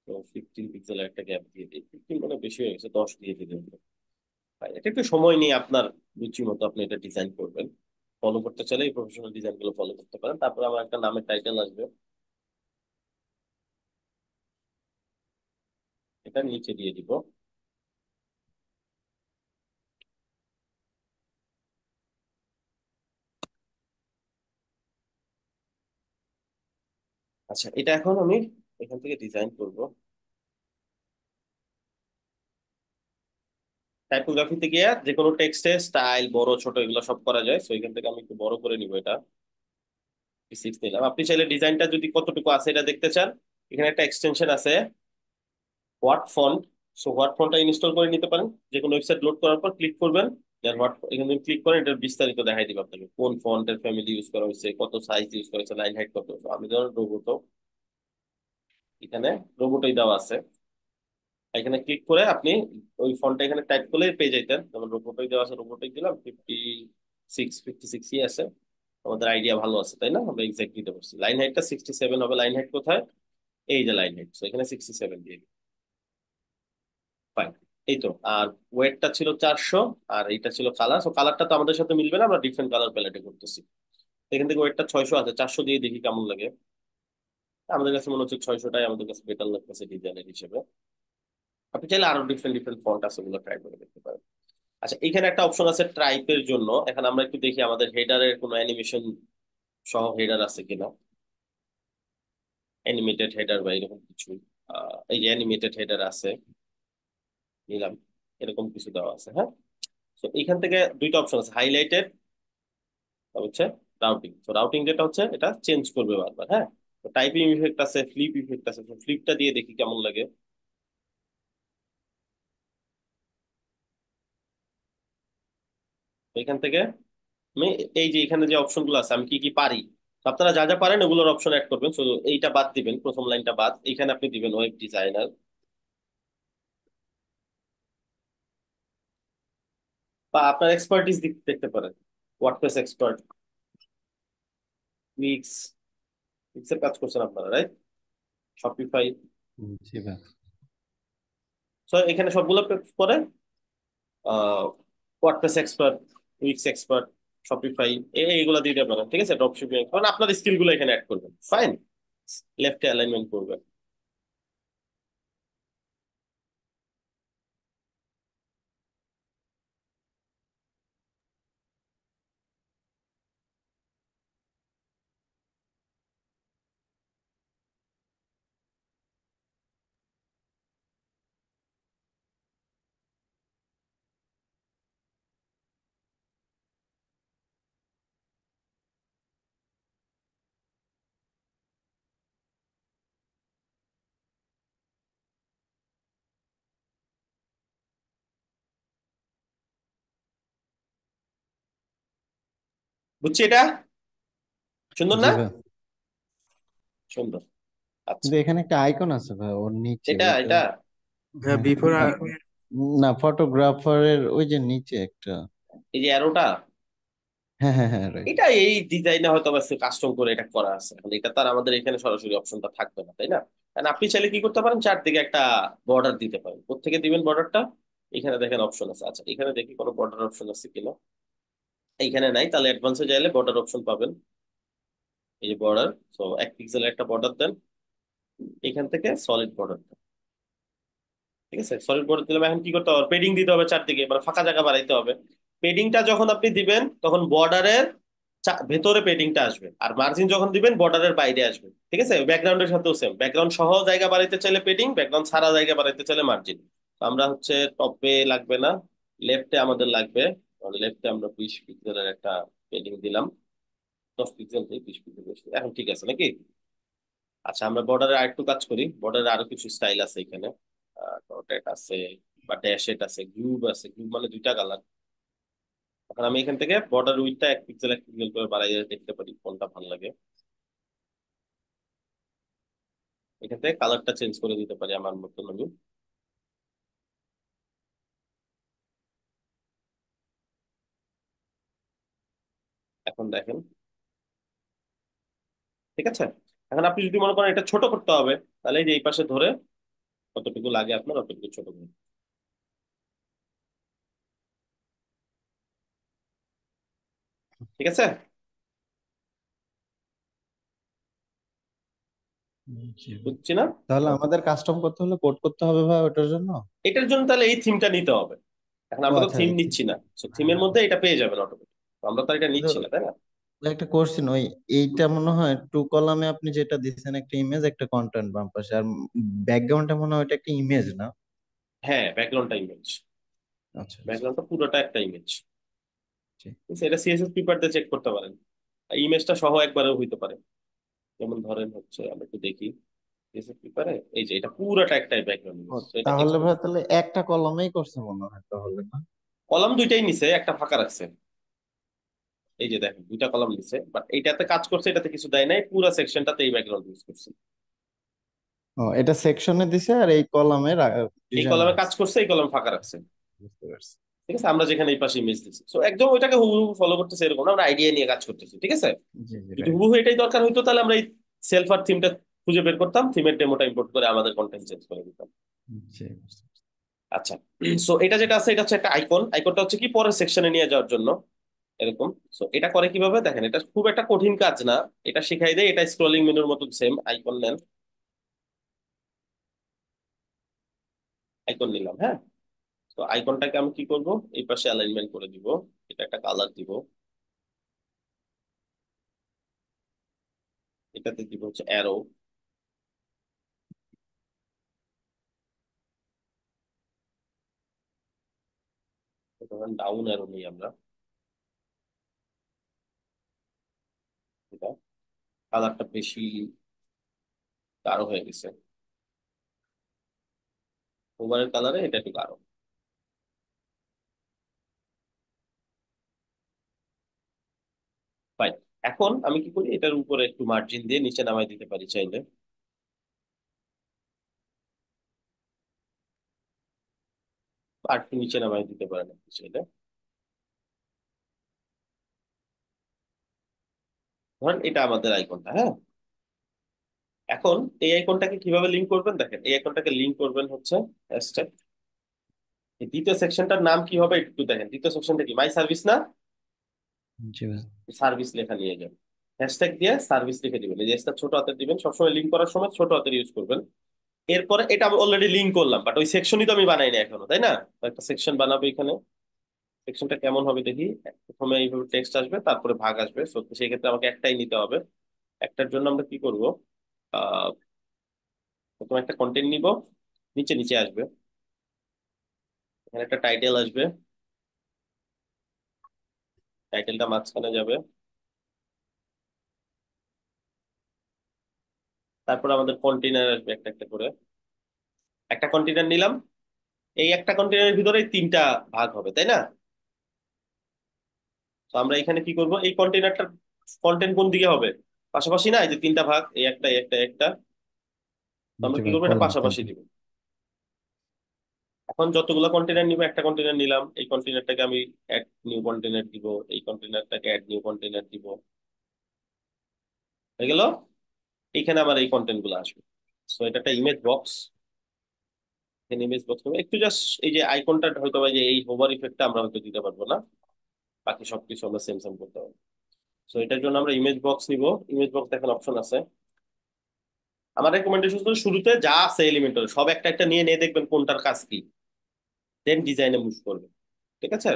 তো 15 পিক্সেলের একটা গ্যাপ দিয়ে দিই, 15 মানে বেশি হয়ে গেছে, 10 দিয়ে দিলেন। এটা একটু সময় নিয়ে আপনার রুচি মতো আপনি এটা ডিজাইন করবেন। ফলো করতে চাইলে এই প্রফেশনাল ডিজাইন গুলো ফলো করতে পারেন। তারপর আমার একটা নামের টাইটেল আসবে, এটা নিচে দিয়ে দিব। আচ্ছা, এটা এখন আমি এখান থেকে ডিজাইন করব। টাইপোগ্রাফিতে গিয়ে যে কোনো টেক্সটে স্টাইল বড় ছোট এগুলো সব করা যায়, সো এখান থেকে আমি একটু বড় করে নিব এটা, 6 নিলাম। আপনি চাইলে ডিজাইনটা যদি কতটুকু আছে এটা দেখতে চান, এখানে একটা এক্সটেনশন আছে হোয়াট ফন্ট, সো হোয়াট ফন্টটা ইনস্টল করে নিতে পারেন। যে কোনো ওয়েবসাইট লোড করার পর ক্লিক করবেন, দেন হোয়াট এখানে ক্লিক করেন, এটার বিস্তারিত দেখাই দিবে আপনাকে কোন ফন্টের ফ্যামিলি ইউজ করা হয়েছে, কত সাইজ ইউজ করা হয়েছে, লাইন হাইট কত। So আমি ধরুন রোবোটো, এখানে রোবোটোই দেওয়া আছে। এখানে ক্লিক করে আপনি ওই ফন্টটা এখানে টাইপ করলে পেয়ে যাইতেন, যেমন রোবোটোই দেওয়া আছে, রোবোটোই দিলাম 56 আছে। আমাদের আইডিয়া ভালো আছে তাই না, আমরা এক্সাক্ট দিতে পারছি। লাইন হাইটটা 67 হবে, লাইন হাইট কোথায়, এই যে লাইন হাইট, এখানে 67 দিয়ে দিই। ফাইন, এই তো। আর ওয়েটটা ছিল 400, আর এইটা ছিল কালার, সো কালারটা তো আমাদের সাথে মিলবে না, আমরা ডিফারেন্ট কালার প্যালেটে করতেছি। এখান থেকে ওয়েটটা 600 আছে, 400 দিয়ে দেখি কেমন লাগে। আমাদের কাছে মনে হচ্ছে 600টাই আমাদের কাছে বেটার লাগতেছে ডিজাইনের হিসেবে। আপনি চাইলে আরো ডিফারেন্ট ডিফারেন্ট ফন্ট আছে, ওগুলো ট্রাই করে দেখতে পারেন। আচ্ছা, এখানে একটা অপশন আছে ট্রাইপের জন্য। এখন আমরা একটু দেখি আমাদের হেডারের কোনো অ্যানিমেশন সহ হেডার আছে কিনা, অ্যানিমেটেড হেডার বা এরকম কিছু। এই যে অ্যানিমেটেড হেডার আছে, নিলাম, এরকম কিছু দেওয়া আছে, হ্যাঁ। তো এখান থেকে দুইটা অপশন আছে, হাইলাইটেড হচ্ছে রাউটিং। তো রাউটিং যেটা হচ্ছে এটা চেঞ্জ করবে বারবার, হ্যাঁ। টাইপিং ইফেক্ট আছে, ফ্লিপ ইফেক্ট আছে, ফ্লিপটা দিয়ে দেখি কেমন লাগে। এখান থেকে আমি এই যে এখানে যে অপশন গুলো আছে আমি কি কি পারি, তো আপনারা যা যা পারেন ওগুলোর অপশন অ্যাড করবেন, শুধু এইটা বাদ দিবেন, প্রথম লাইনটা বাদ, এখানে আপনি দিবেন ওয়েব ডিজাইনার। বা আপনার এক্সপার্টিস দেখতে পারেন, ওয়ার্ডপ্রেস এক্সপার্ট, উইক্স, উইক্সের কাজ করছেন আপনারা, রাইট? শপিফাই। জি ভাই। সো এখানে সবগুলো পরে WordPress expert, weeks expert, Shopify, এইগুলো দিতে পারেন, ঠিক আছে? ড্রপ শিপিং, কারণ আপনার স্কিল গুলো এখানে অ্যাড করবেন, ফাইন। লেফটে অ্যালাইনমেন্ট করবেন। বুঝছি এটা? সুন্দর জি না? ভাই। সুন্দর। আচ্ছা, কিন্তু এখানে একটা আইকন আছে ভাই ওর নিচে এটা ওইটা। এটা হ্যাঁ হ্যাঁ বিফোর। না, ফটোগ্রাফারের ওই যে নিচে একটা। এই যে অ্যারোটা, হ্যাঁ হ্যাঁ হ্যাঁ, রাইট। এটা এই ডিজাইনে হয়তো কাস্টম করে এটা করা আছে, মানে এটা তার আমাদের এখানে সরাসরি অপশনটা থাকবে না, তাই না? কারণ আপনি চাইলে কি করতে পারেন, চারদিকে একটা বর্ডার দিতে পারেন, কোত্থেকে দিবেন বর্ডারটা? এখানে দেখেন অপশন আছে, আচ্ছা এখানে দেখি কোনো বর্ডার অপশন আছে কিনা। এইখানে নাই, তাহলে অ্যাডভান্সে চাইলে বর্ডার অপশন পাবেন। এই যে বর্ডার, তো 1 পিক্সেলের একটা বর্ডার দেন, এখান থেকে সলিড বর্ডার। ঠিক আছে, সলিড বর্ডার দিলে এখন কি করতে হবে, পেডিং দিতে হবে চারদিকে, মানে ফাঁকা জায়গা বাড়াইতে হবে। পেডিংটা যখন আপনি দিবেন তখন বর্ডারের ভেতরে পেডিংটা আসবে, আর মার্জিন যখন দিবেন বর্ডারের বাইরে আসবে। ঠিক আছে, ব্যাকগ্রাউন্ডের সাথেও সেম, ব্যাকগ্রাউন্ড সহ জায়গা বাড়াইতে চাইলে পেডিং, ব্যাকগ্রাউন্ড ছাড়া জায়গা বাড়াইতে চাইলে মার্জিন। তো আমরা হচ্ছে টপে লাগবে না, লেফটে আমাদের লাগবে। লেফটে আমরা 20 পিক্সেলের একটা পেডিং দিলাম, 10 পিক্সেল থেকে 20 পিক্সেল বেশি, এখন ঠিক আছে নাকি? আচ্ছা, আমরা বর্ডারে আরেকটু কাজ করি, বর্ডারে আরো কিছু স্টাইল আছে এখানে, ডটেড আছে বা ড্যাশেড আছে, গ্লুব আছে, গ্লুব মানে দুইটা কালার। এখন আমি এখান থেকে বর্ডার উইডথটা 1 পিক্সেল 1 পিক্সেল করে বাড়াইয়ে দেখতে পারি কোনটা ভালো লাগে। এখান থেকে কালারটা চেঞ্জ করে দিতে পারি আমার মতন আমি। এখন দেখেন, ঠিক আছে? এখন আপনি যদি মনে করেন এটা ছোট করতে হবে, তাহলে এই যে এই পাশে ধরে কতটুকু লাগে আপনার অতটুকু ছোট করুন, ঠিক আছে? জি ভাই। বুঝছি না? তাহলে আমাদের কাস্টম করতে হলে কোড করতে হবে ভাই ওটার জন্য? এটার জন্য তাহলে এই থিমটা নিতে হবে। এখন ও আমরা তো আচ্ছা, থিম এই নিচ্ছি না, থিমটা। হ্যাঁ থিমের হ্যাঁ। মধ্যে এটা পেয়ে যাবেন অটোমেটিক, আমরা তো আর এটা কিন্তু নিচ্ছি না, তাই না? একটা কোশ্চেন, ওই এইটা মনে হয় টু কলামে আপনি যেটা দিচ্ছেন একটা ইমেজ একটা কন্টেন্ট বাম পাশে, আর ব্যাকগ্রাউন্ডে মনে হয় ওটা একটা ইমেজ না? হ্যাঁ, ব্যাকগ্রাউন্ডটা ইমেজ, আচ্ছা আচ্ছা। ব্যাকগ্রাউন্ডটা পুরোটা একটা ইমেজ। জি। এটা সিএসএস পেপার দিয়ে চেক করতে পারেন, ইমেজটা সহ একবারেও হইতে পারে। যেমন ধরেন হচ্ছে আমরা একটু দেখি, সিএসএস পেপারে এই যে এটা পুরোটা একটাই ব্যাকগ্রাউন্ড ও, ইমেজ, তো এটা তাহলে এক্সপোর্ট। ভাই তাহলে একটা কলমেই করছে মনে হয় তাহলে, না? কলাম দুইটাই নিছে, একটা ফাঁকা রাখছে। এই যে দেখেন দুইটা কলাম নিছে, বাট এইটাতে কাজ করছে, এটাতে কিছু দেয় নাই, পুরো সেকশনটাতে এই ব্যাকগ্রাউন্ড ইউজ করছে। ও, এটা সেকশনে দিছে আর এই কলামে এই ডিজাইন কলামে কাজ রাখছে। করছে, এই কলাম ফাঁকা রাখছে। বুঝতে পারছি। ঠিক আছে, আমরা যেখানে এই পাশে ইমেজ দিচ্ছি, তো একদম ওইটাকে হুবহু ফলো করতেছে এরকম না, আমরা আইডিয়া নিয়ে কাজ করতেছি, ঠিক আছে? জি জি, যদি রাইট। হুবহু এটাই দরকার হইতো তাহলে আমরা এই সেলফ আর থিমটা খুঁজে বের করতাম, থিমের ডেমোটা ইম্পোর্ট করে আমাদের কন্টেন্ট চেঞ্জ করে দিতাম। জি, বুঝতে পারছি। আচ্ছা, সো এটা যেটা আছে এটা হচ্ছে একটা আইকন, আইকনটা হচ্ছে কি পরের সেকশনে নিয়ে যাওয়ার জন্য এরকম। সো এটা করে কিভাবে দেখেন, এটা খুব একটা কঠিন কাজ না, এটা শিখাই দেয়, এটা স্ক্রলিং মেনুর মতো সেম, আইকন নেন, আইকন নিলাম, হ্যাঁ। তো আইকনটাকে আমি কি করব, এই পাশে অ্যালাইনমেন্ট করে দিব, এটা একটা কালার দিব, এটাতে দিব হচ্ছে অ্যারো, ডাউন অ্যারো নিই আমরা, এটা কালারটা বেশি গাঢ় হয়ে গেছে, ওভারের কালারে এটা একটু গাঢ়। ফাইন। এখন আমি কি করি, এটার উপরে একটু মার্জিন দিয়ে নিচে নামাই দিতে পারি চাইলে, আর একটু নিচে নামাই দিতে পারেন আপনি চাইলে। ধরেন এটা আমাদের আইকনটা, হ্যাঁ। এখন এই আইকনটাকে কিভাবে লিংক করবেন, দেখেন এই আইকনটাকে লিংক করবেন হচ্ছে হ্যাশট্যাগ। এই দ্বিতীয় সেকশনটার নাম কি হবে একটু দেখেন, দ্বিতীয় সেকশনটা কি মাই সার্ভিস না, জি ভাই। সার্ভিস লেখা নিয়ে যাবেন, হ্যাশট্যাগ দিয়ে সার্ভিস লিখে দিবেন, এই যে এটা ছোট হাতের দিবেন, সবসময় লিংক করার সময় ছোট হাতের ইউজ করবেন। এরপরে এটা আমি অলরেডি লিংক করলাম, বাট ওই সেকশনই তো আমি বানাই না এখনো, তাই না? তো একটা সেকশন বানাবো এখানে। সেকশনটা কেমন হবে দেখি। প্রথমে এইভাবে টেক্সট আসবে, তারপরে ভাগ আসবে, সো সেই ক্ষেত্রে আমাকে একটাই নিতে হবে। একটার জন্য আমরা কি করব, আহ প্রথমে একটা কন্টেন্ট নিব, নিচে নিচে আসবে, এখানে একটা টাইটেল আসবে, টাইটেলটা মাঝখানে যাবে, তারপর আমাদের কন্টেনার আসবে একটা একটা করে। একটা কন্টেনার নিলাম, এই একটা কন্টেনারের ভিতরে তিনটা ভাগ হবে, তাই না? তো আমরা এখানে কি করব, এই কন্টেনারটার কন্টেন্ট কোন দিকে হবে, পাশাপাশি না, এই যে তিনটা ভাগ, এই একটা এই একটা এই একটা, তো আমরা জি কি ভাই, করবো, এটা করলাম পাশাপাশি তিনটা। দিব। এখন যতগুলো কন্টেনার নিব, একটা কন্টেনার নিলাম, এই কন্টেনারটাকে আমি অ্যাড নিউ কন্টেনার দিব, এই কন্টেনারটাকে অ্যাড নিউ কন্টেনার দিব, হয়ে গেল। এখানে আমার এই কন্টেন্ট গুলো আসবে। সো এটা একটা ইমেজ বক্স, এখানে ইমেজ বক্স হবে একটু, জাস্ট এই যে আইকনটা হয়তো বা যে এই হোভার ইফেক্টটা আমরা হয়তো দিতে পারবো না, বাকি সবকিছু আমরা সেম সেম করতে পারবো। সো এটার জন্য আমরা ইমেজ বক্স নিব। ইমেজ বক্স দেখেন অপশন আছে। আমার রেকমেন্ডেশন হচ্ছে শুরুতে যা আছে এলিমেন্টার সব একটা একটা নিয়ে নিয়ে দেখবেন কোনটার কাজ কি, দেন ডিজাইনে মুভ করবে, ঠিক আছে?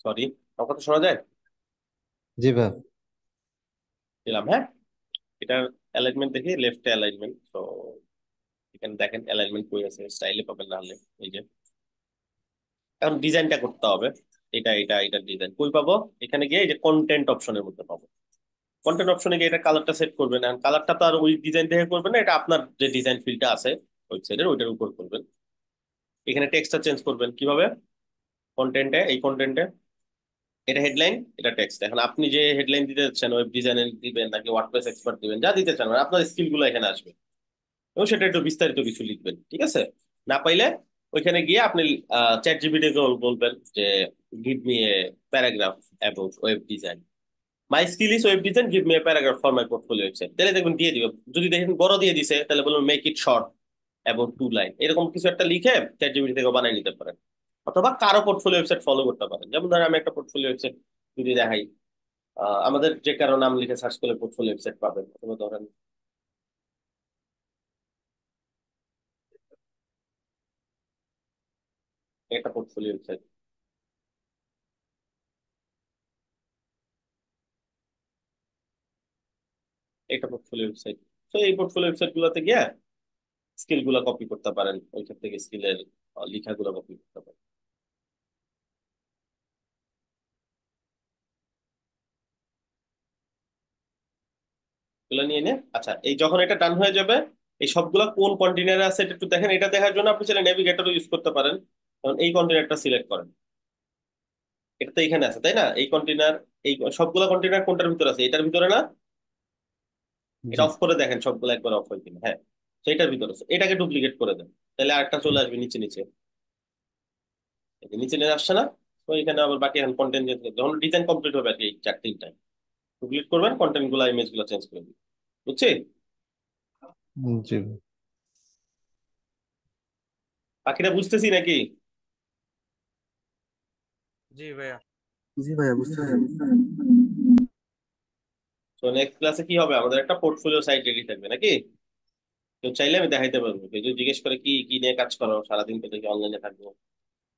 সরি, আমার কথা শোনা যায়? জি ভাই। দিলাম, হ্যাঁ। এটার অ্যালাইনমেন্ট দেখি, লেফটে অ্যালাইনমেন্ট, তো এখানে দেখেন অ্যালাইনমেন্ট কই আছে, স্টাইলে পাবেন না হলে এই যে। এখন ডিজাইনটা করতে হবে, এটা ডিজাইন কই পাবো, এখানে গিয়ে এই যে কন্টেন্ট অপশনের মধ্যে পাবো। কন্টেন্ট অপশনে গিয়ে এটা কালারটা সেট করবেন, আর কালারটা তো আর ওই ডিজাইন দেখে করবেন না, এটা আপনার যে ডিজাইন ফিল্ডটা আছে ওয়েবসাইটের ওইটার উপর করবেন। এখানে টেক্সটটা চেঞ্জ করবেন কিভাবে, কন্টেন্টে, এই কন্টেন্টে এটা হেডলাইন, এটা টেক্সট। এখন আপনি যে হেডলাইন দিতে চাচ্ছেন, ওয়েব ডিজাইনের দিবেন নাকি ওয়ার্ডপ্রেস এক্সপার্ট দিবেন, যা দিতে চান মানে আপনার স্কিল গুলো এখানে আসবে, এবং সেটা একটু বিস্তারিত কিছু লিখবেন, ঠিক আছে? না পাইলে ওইখানে গিয়ে আপনি চ্যাট জিপিটি বলবেন যে give me a paragraph about web design, my skill is web design, give me a paragraph for my portfolio website, তাহলে দেখবেন দিয়ে দিবে। যদি দেখেন বড় দিয়ে দিছে, তাহলে বলুন make it short about 2 line, এরকম কিছু একটা লিখে চ্যাট জিপিটি থেকে বানিয়ে নিতে পারেন। অথবা কারো পোর্টফোলিও ওয়েবসাইট ফলো করতে পারেন, যেমন ধরেন আমি একটা পোর্টফোলিও ওয়েবসাইট যদি দেখাই, আমাদের যে কারো নাম লিখে সার্চ করলে পোর্টফোলিও ওয়েবসাইট পাবেন। অথবা ধরেন একটা পোর্টফোলিও ওয়েবসাইট, একটা পোর্টফোলিও ওয়েবসাইট। তো এই পোর্টফোলিও ওয়েবসাইট গুলোতে গিয়ে স্কিল গুলা কপি করতে পারেন, ওইখান থেকে স্কিলের লেখাগুলো কপি করতে পারেন। এগুলো নিয়ে নে। আচ্ছা, এই যখন এটা ডান হয়ে যাবে, এই সবগুলা কোন কন্টেনারে আছে এটা একটু দেখেন। এটা দেখার জন্য আপনি চাইলে নেভিগেটরও ইউজ করতে পারেন। কারণ এই কন্টেনারটা সিলেক্ট করেন, এটা তো এখানে আছে তাই না? এই কন্টেনার, এই সবগুলা কন্টেনার কোনটার ভিতরে আছে? এটার ভিতরে না? এটা জি। অফ করে দেখেন সবগুলো একবার অফ হয়ে কিনা। হ্যাঁ, তো এটার ভিতরে আছে, এটাকে ডুপ্লিকেট করে দেন, তাহলে আরেকটা চলে আসবে নিচে নিচে। এই যে নিচে নিয়ে আসছে না? তো এখানে আবার বাকি এখন কন্টেন্ট যখন ডিজাইন কমপ্লিট হবে আর কি, এই 4-3টায় ডুপ্লিকেট করবেন, কন্টেন্ট গুলা ইমেজ গুলো চেঞ্জ করে দিবেন। বুঝছি? জি। বাকিটা বুঝতেছি নাকি? জি ভাইয়া। জি ভাইয়া, বুঝতে পারছি। তো নেক্সট ক্লাসে কি হবে, আমাদের একটা পোর্টফোলিও সাইট রেডি থাকবে নাকি? কেউ চাইলে আমি দেখাইতে পারবো, কেউ যদি জিজ্ঞেস করে কি কি নিয়ে কাজ করো সারাদিন, তো দেখি অনলাইনে থাকবো,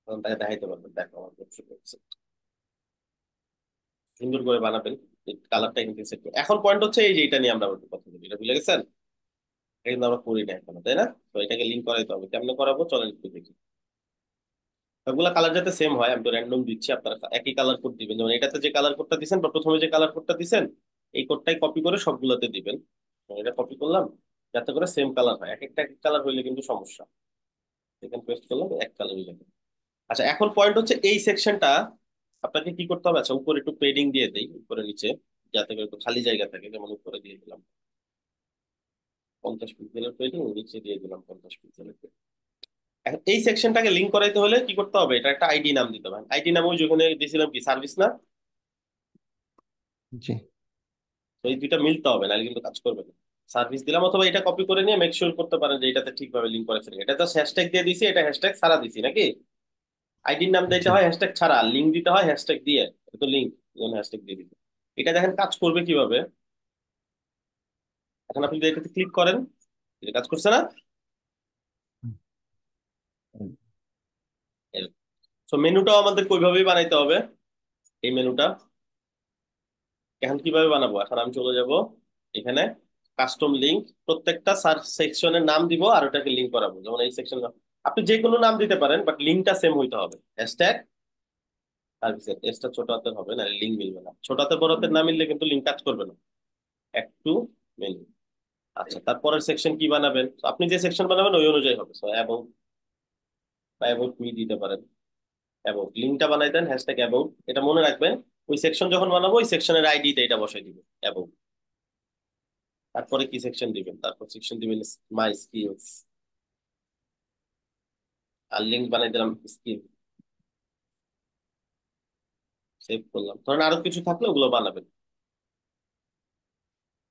তখন তাকে দেখাইতে পারবেন, দেখো আমার পোর্টফোলিও। সুন্দর করে বানাবেন, কালারটা কিন্তু সেট করে। এখন পয়েন্ট হচ্ছে এই যে এটা নিয়ে আমরা একটু কথা বলি, এটা ভুলে গেছেন? এটা কিন্তু আমরা করি না এখনো, তাই না? তো এটাকে লিঙ্ক করাইতে হবে, কেমনে করাবো চলেন একটু দেখি। সবগুলা কালার যাতে সেম হয়, আমি তো র্যান্ডম দিচ্ছি, আপনারা একই কালার কোড দিবেন। যেমন এটাতে যে কালার কোডটা দিবেন বা প্রথমে যে কালার কোডটা দিবেন, এই কোডটাই কপি করে সবগুলোতে দিবেন। তো এটা কপি করলাম যাতে করে সেম কালার হয়, এক একটা এক কালার হইলে কিন্তু সমস্যা। এখানে পেস্ট করলাম, এক কালার হয়ে যাবে। আচ্ছা, এখন পয়েন্ট হচ্ছে এই সেকশনটা আপনাকে কি করতে হবে। আচ্ছা, উপরে একটু পেডিং দিয়ে দেই, উপরে নিচে, যাতে করে একটু খালি জায়গা থাকে। যেমন উপরে দিয়ে দিলাম 50 পিক্সেলের পেডিং, নিচে দিয়ে দিলাম 50 পিক্সেলের পেডিং। এখন এই সেকশনটাকে লিঙ্ক করাইতে হলে কি করতে হবে, এটা একটা আইডি নাম দিতে হবে। আইডি নাম ওই যেখানে দিয়েছিলাম কি, সার্ভিস না? জি। তো এই দুইটা মিলতে হবে, নাহলে কিন্তু কাজ করবে না। সার্ভিস দিলাম, অথবা এটা কপি করে নিয়ে মেক শিওর করতে পারেন যে এটাতে ঠিকভাবে লিঙ্ক করেছে। এটা তো হ্যাশট্যাগ দিয়ে দিছি, এটা হ্যাশট্যাগ ছাড়া দিছি নাকি? আইডির নাম দিতে জি। হয় হ্যাশট্যাগ ছাড়া, লিঙ্ক দিতে হয় হ্যাশট্যাগ দিয়ে। এটা তো লিঙ্ক, হ্যাশট্যাগ দিয়ে দিতে। এটা দেখেন কাজ করবে কিভাবে। এখন আপনি যদি এটাতে ক্লিক করেন, এটা কাজ করছে না? তো মেনুটাও আমাদের ওইভাবেই বানাইতে হবে। এই মেনুটা এখন কিভাবে বানাবো, এখন আমি চলে যাব এখানে, কাস্টম লিংক, প্রত্যেকটা সার্চ সেকশনের নাম দিব আর ওটাকে লিংক করাবো। যেমন এই সেকশন আপনি যে কোনো নাম দিতে পারেন, বাট লিঙ্কটা সেম হইতে হবে। হ্যাশট্যাগ সার্ভিসের এসটা ছোট হাতের হবে, না লিঙ্ক মিলবে না। ছোট হাতের বড় হাতের না মিললে কিন্তু লিঙ্ক কাজ করবে না। একটু মেনু। আচ্ছা, তারপরের সেকশন কি বানাবেন? তো আপনি যে সেকশন বানাবেন ওই অনুযায়ী হবে। সো অ্যাবাউট বা অ্যাবাউট মি দিতে পারেন। অ্যাবাউট লিঙ্কটা বানাই দেন হ্যাশট্যাগ অ্যাবাউট, এটা মনে রাখবেন। ওই সেকশন যখন বানাবো ওই সেকশনের আইডিতে এটা বসাই দিব, অ্যাবাউট। তারপরে কি সেকশন দিবেন, তারপর সেকশন দিবেন মাই স্কিলস, আর লিঙ্ক বানাই দিলাম স্কিল। সেভ করলাম। ধরেন আরো কিছু থাকলে ওগুলো বানাবেন।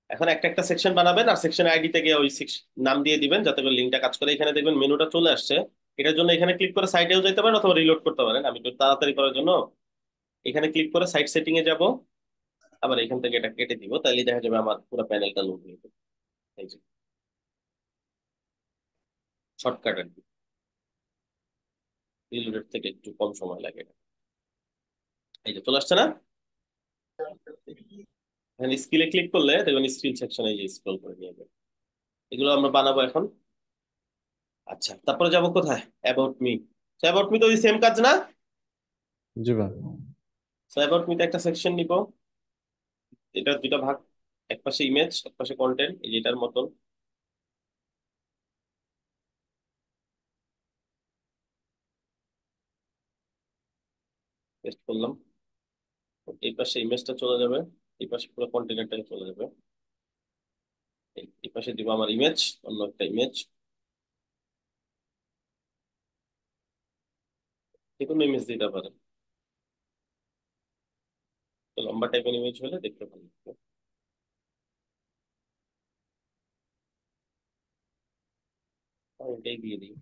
এখন একটা একটা সেকশন বানাবেন আর সেকশন আইডি থেকে ওই নাম দিয়ে দিবেন যাতে করে লিঙ্কটা কাজ করে। এখানে দেখবেন মেনুটা চলে আসছে। এটার জন্য এখানে ক্লিক করে সাইটেও যেতে পারেন অথবা রিলোড করতে পারেন। আমি একটু তাড়াতাড়ি করার জন্য এখানে ক্লিক করে সাইট সেটিং এ যাব, আবার এখান থেকে এটা কেটে দিব, তাহলে দেখা যাবে আমার পুরো প্যানেলটা লোড হয়ে যাবে। এই যে শর্টকাট আর কি, রিলোডের থেকে একটু কম সময় লাগে এটা। এই যে চলে আসছে না? এখানে স্কিলে ক্লিক করলে দেখবেন স্কিল সেকশনে এই যে স্ক্রল করে নিয়ে যাবে। এগুলো আমরা বানাবো এখন। আচ্ছা, তারপরে যাব কোথায়, অ্যাবাউট মি। অ্যাবাউট মি তো ওই সেম কাজ না? জি ভাই। অ্যাবাউট মিতে একটা সেকশন নিব, এটা দুটো ভাগ, এক পাশে ইমেজ এক পাশে কন্টেন্ট, এই যে এটার মতন। পেস্ট করলাম, এই পাশে ইমেজটা চলে যাবে, এই পাশে পুরো কন্টেন্টটা চলে যাবে। এই পাশে দিব আমার ইমেজ, অন্য একটা ইমেজ, যে কোনো ইমেজ দিতে পারেন। তো লম্বা টাইপের ইমেজ হলে দেখতে ভালো লাগবে। আমি এটাই দিয়ে দিই,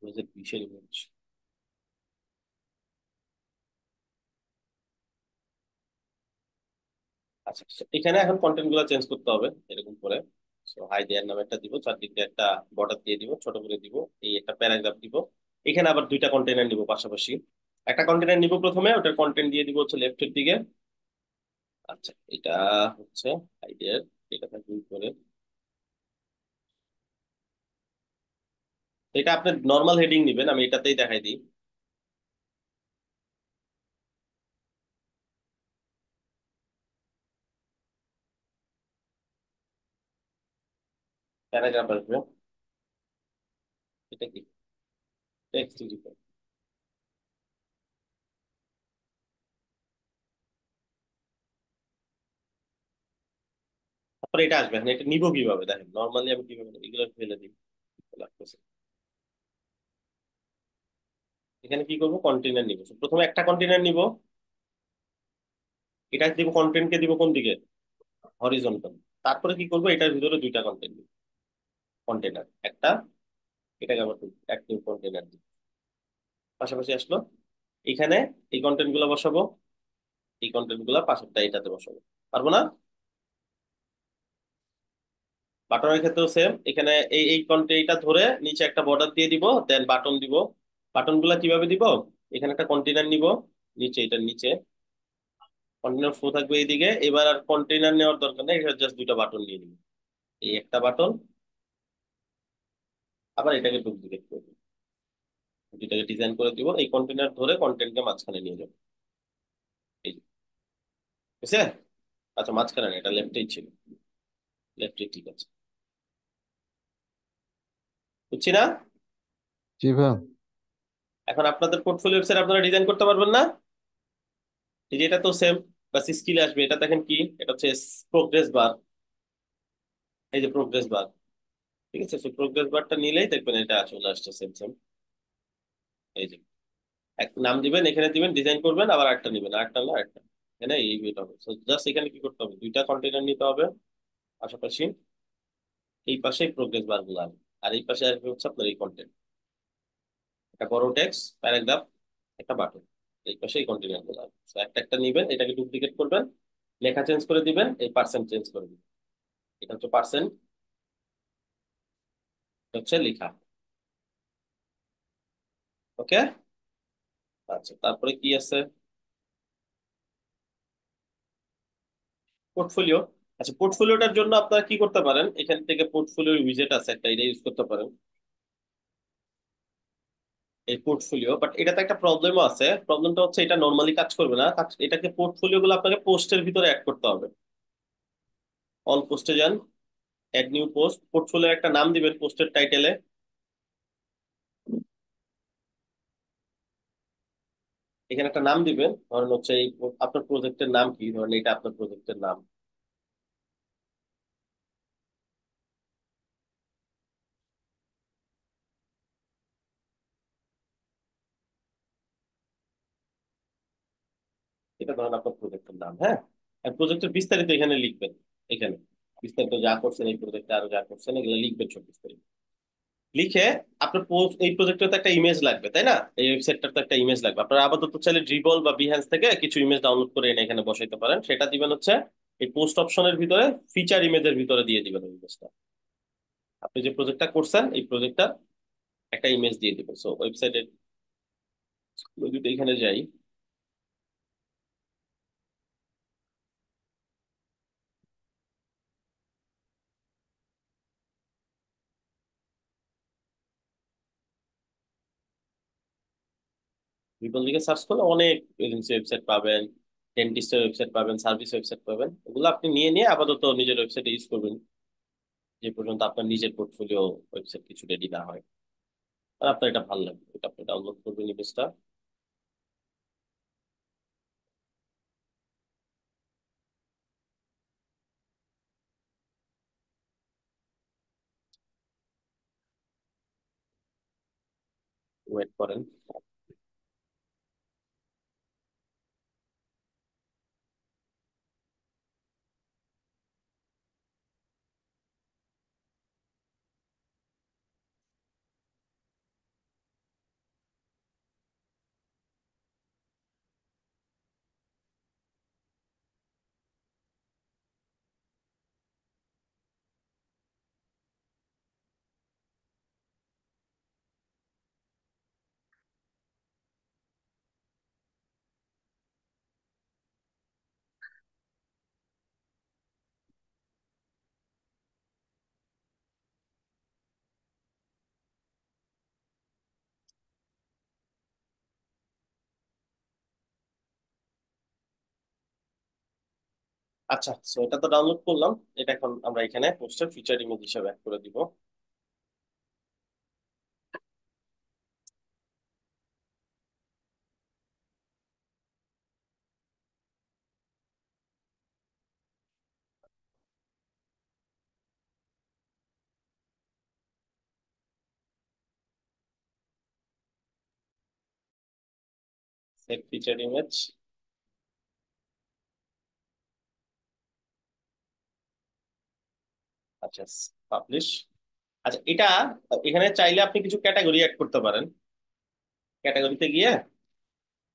ইমেজের বিশের ইমেজ। আচ্ছা, এখানে এখন কন্টেন্ট গুলো চেঞ্জ করতে হবে এরকম করে। হাই দেয়ার নামে একটা দিব, চারদিকে একটা বর্ডার দিয়ে দিব, ছোট করে দিব, এই একটা প্যারাগ্রাফ দিব। এখানে আবার দুইটা কন্টেনার নিব পাশাপাশি। একটা কন্টেনার নিব প্রথমে, ওটার কন্টেন্ট দিয়ে দিব হচ্ছে লেফটের দিকে। আচ্ছা, এটা হচ্ছে হাই দেয়ার, এটা দুই করে। এটা আপনি নর্মাল হেডিং নিবেন, আমি এটাতেই দেখাই দিই। প্যারাগ্রাফ আসবে। এটা কি? Text editor. তারপরে এটা আসবে, এখন এটা নিবো কিভাবে দেখেন, নর্মালি আমি কিভাবে এগুলো ফেলে দিই, লাগতেছে। এখানে কি করবো, কন্টেনার নিব। So, প্রথমে একটা কন্টেনার নিব, এটা দিব, কন্টেন্টকে দিব কোন দিকে, হরিজন্টাল। তারপরে কি করবো, এটার ভিতরে দুইটা কন্টেন্ট দিব, কন্টেনার একটা, এটাকে আবার এক নিউ কন্টেনার দিব, পাশাপাশি আসলো। এখানে এই কন্টেন্ট গুলো বসাবো, এই কন্টেন্ট গুলা পাশেরটা এটাতে বসাবো, পারবো না? বাটনের ক্ষেত্রেও সেম, এখানে এই কন্টেন্ট এটা ধরে নিচে একটা বর্ডার দিয়ে দিব, দেন বাটন দিব। বাটন গুলা কিভাবে দিব, এখানে একটা কন্টেনার নিব, নিচে এটার নিচে কন্টেনার ফ্লো থাকবে এইদিকে। এবার আর কন্টেনার নেওয়ার দরকার নেই, এটা জাস্ট দুইটা বাটন নিয়ে নিব, এই একটা বাটন, আবার এটাকে ডুপ্লিকেট করে দিব, দুইটাকে ডিজাইন করে দিব, এই কন্টেনার ধরে কন্টেন্টকে মাঝখানে নিয়ে যাবো, এই যে, বুঝছে? আচ্ছা মাঝখানে না, এটা লেফটেই ছিল, লেফটে ঠিক আছে, বুঝছি না? জি ভাইয়া। এখন আপনাদের পোর্টফোলিও ওয়েবসাইট আপনারা ডিজাইন করতে পারবেন না? এই যে এটা তো সেম, বাস স্কিল আসবে। এটা দেখেন কি, এটা হচ্ছে প্রোগ্রেস বার, এই যে প্রোগ্রেস বার, ঠিক আছে? প্রোগ্রেস বারটা নিলেই দেখবেন এটা চলে আসছে সেম সেম। এই যে এক নাম দিবেন, এখানে দিবেন, ডিজাইন করবেন, আবার একটা নিবেন, আরেকটা হলো আরেকটা, এখানে এই এটা হবে। জাস্ট এখানে কি করতে হবে, দুইটা কন্টেনার নিতে হবে পাশাপাশি, এই পাশে প্রোগ্রেস বার গুলো আসবে, আর এই পাশে আসবে হচ্ছে আপনার এই কন্টেন্ট, একটা বড় টেক্সট প্যারাগ্রাফ, একটা বাটন, এই পাশে এই কন্টেনার গুলো আসবে। So, একটা একটা নিবেন, এটাকে ডুপ্লিকেট করবেন, লেখা চেঞ্জ করে দিবেন, এই পার্সেন্ট চেঞ্জ করে দিবেন, এটা হচ্ছে পার্সেন্ট, হচ্ছে লেখা। ওকে, আচ্ছা তারপরে কি আছে, পোর্টফোলিও। আচ্ছা পোর্টফোলিওটার জন্য আপনারা কি করতে পারেন, এখান থেকে পোর্টফোলিও উইজেট আছে একটা, এটা ইউজ করতে পারেন, এই পোর্টফোলিও। বাট এটাতে একটা প্রবলেমও আছে, প্রবলেমটা হচ্ছে এটা নর্মালি কাজ করবে না, এটাকে পোর্টফোলিও গুলো আপনাকে পোস্টের ভিতরে অ্যাড করতে হবে। অল পোস্টে যান, অ্যাড নিউ পোস্ট, পোর্টফোলিওর একটা নাম দিবেন পোস্টের টাইটেলে, এখানে একটা নাম দিবেন, ধরেন হচ্ছে এই আপনার প্রজেক্টের নাম কি, ধরেন এটা আপনার প্রজেক্টের নাম, এটা ধরেন আপনার প্রজেক্টের নাম, হ্যাঁ। আর প্রজেক্টের বিস্তারিত এখানে লিখবেন, এখানে বিস্তারিত যা করছেন এই প্রজেক্টে, আরো যা করছেন এগুলো লিখবেন সব বিস্তারিত লিখে। আপনার এই প্রজেক্টের তো একটা ইমেজ লাগবে, তাই না? এই ওয়েবসাইটটার তো একটা ইমেজ লাগবে। আপনারা আপাতত চাইলে ড্রিবল বা বিহ্যান্স থেকে কিছু ইমেজ ডাউনলোড করে এনে এখানে বসাইতে পারেন, সেটা দিবেন হচ্ছে এই পোস্ট অপশনের ভিতরে, ফিচার ইমেজের ভিতরে দিয়ে দিবেন ওই ইমেজটা। আপনি যে প্রজেক্টটা করছেন এই প্রজেক্টটা একটা ইমেজ দিয়ে দিবেন। সো ওয়েবসাইটের যদি এখানে যাই, ড্রিবল লিখে সার্চ করলে অনেক এজেন্সি ওয়েবসাইট পাবেন, ডেন্টিস্টের ওয়েবসাইট পাবেন, সার্ভিস ওয়েবসাইট পাবেন, ওগুলো আপনি নিয়ে নিয়ে আপাতত নিজের ওয়েবসাইটে ইউজ করবেন, যে পর্যন্ত আপনার নিজের পোর্টফোলিও ওয়েবসাইট কিছু রেডি না হয়। আর আপনার এটা ভালো লাগবে, এটা আপনি ডাউনলোড করবেন ইমেজটা, ওয়েট করেন। আচ্ছা, সো এটা তো ডাউনলোড করলাম। এটা এখন আমরা এখানে পোস্টের ফিচার ইমেজ হিসেবে অ্যাড করে দিব। Set feature image. আচ্ছা, পাবলিশ। আচ্ছা, এটা এখানে চাইলে আপনি কিছু ক্যাটাগরি অ্যাড করতে পারেন। ক্যাটাগরিতে গিয়ে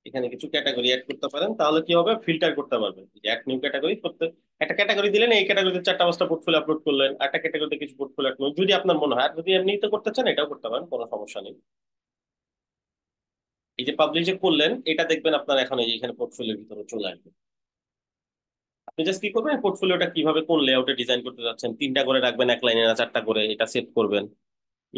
এখানে কিছু ক্যাটাগরি অ্যাড করতে পারেন, তাহলে কি হবে, ফিল্টার করতে পারবেন। অ্যাড নিউ ক্যাটাগরি করতে একটা ক্যাটাগরি দিলেন, এই ক্যাটাগরিতে 4টা 5টা পোর্টফোলিও আপলোড করলেন, একটা ক্যাটাগরিতে কিছু পোর্টফোলিও আপলোড, যদি আপনার মনে হয়। আর যদি এমনিতে করতে চান এটাও করতে পারেন, কোনো সমস্যা নেই। এই যে পাবলিশে করলেন, এটা দেখবেন আপনার এখন এই যে এখানে পোর্টফোলিওর ভিতরে চলে আসবে। আপনি জাস্ট কি করবেন, পোর্টফোলিওটা কিভাবে কোন লেআউটে ডিজাইন করতে যাচ্ছেন, 3টা করে রাখবেন এক লাইনে না 4টা করে, এটা সেট করবেন।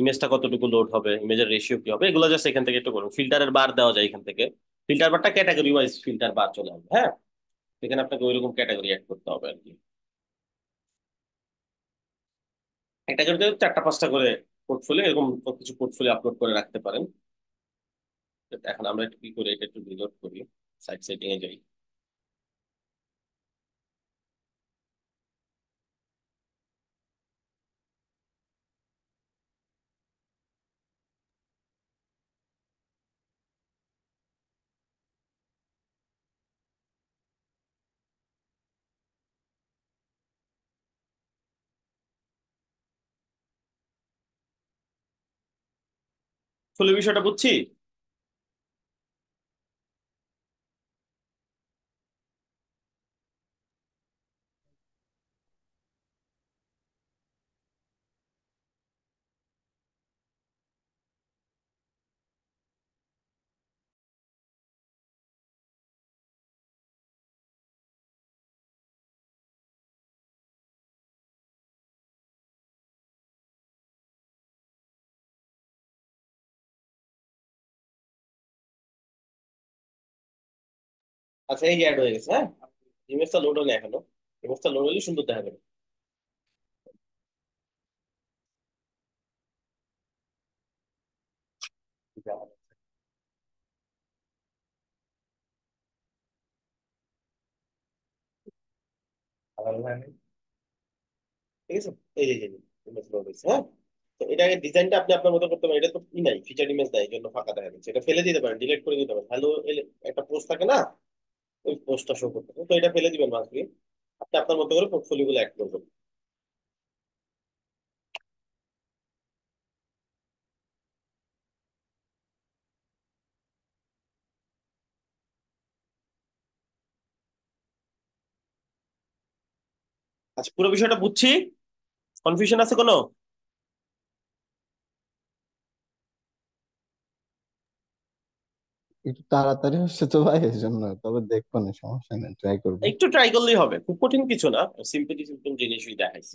ইমেজটা কতটুকু লোড হবে, ইমেজের রেশিও কি হবে, এগুলো জাস্ট এখান থেকে একটু করুন। ফিল্টারের বার দেওয়া যায় এখান থেকে। ফিল্টার বারটা ক্যাটাগরি ওয়াইজ ফিল্টার বার চলে আসবে, হ্যাঁ। এখানে আপনাকে ওইরকম ক্যাটাগরি অ্যাড করতে হবে আর কি। একটা করে 4টা 5টা করে পোর্টফোলিও, এরকম কিছু পোর্টফোলিও আপলোড করে রাখতে পারেন। এখন আমরা একটু কি করি, এটা একটু রিলোড করি, সাইট সেটিং এ যাই। ফুল বিষয়টা বুঝছি। আচ্ছা, এই অ্যাড হয়ে গেছে, হ্যাঁ। ইমেজটা লোড হলে এখনো, ইমেজটা লোড হলে সুন্দর দেখা যাবে। ঠিক আছে, এই যে ইমেজ লোড হয়েছে, হ্যাঁ। তো এটা ডিজাইনটা আপনি আপনার মতো করতে পারেন। এটা তো ই নাই, ফিচার ইমেজ নাই, এই জন্য ফাঁকা দেখা যাচ্ছে। এটা ফেলে দিতে পারেন, ডিলিট করে দিতে পারেন। হ্যালো, একটা পোস্ট থাকে না, ওই পোস্টটা শো করতে হবে। তো এটা ফেলে দিবেন মাঝখানে। আপনি আপনার মতো করে পোর্টফোলিও গুলো অ্যাড করবেন। আচ্ছা, পুরো বিষয়টা বুঝছি। কনফিউশন আছে কোনো? একটু তাড়াতাড়ি হচ্ছে তো ভাই, এই জন্য। তবে দেখবো না, সমস্যা নেই, ট্রাই করবো। একটু ট্রাই করলেই হবে, খুব কঠিন কিছু না। সিম্পলি সিম্পল জিনিসই দেখাইছি।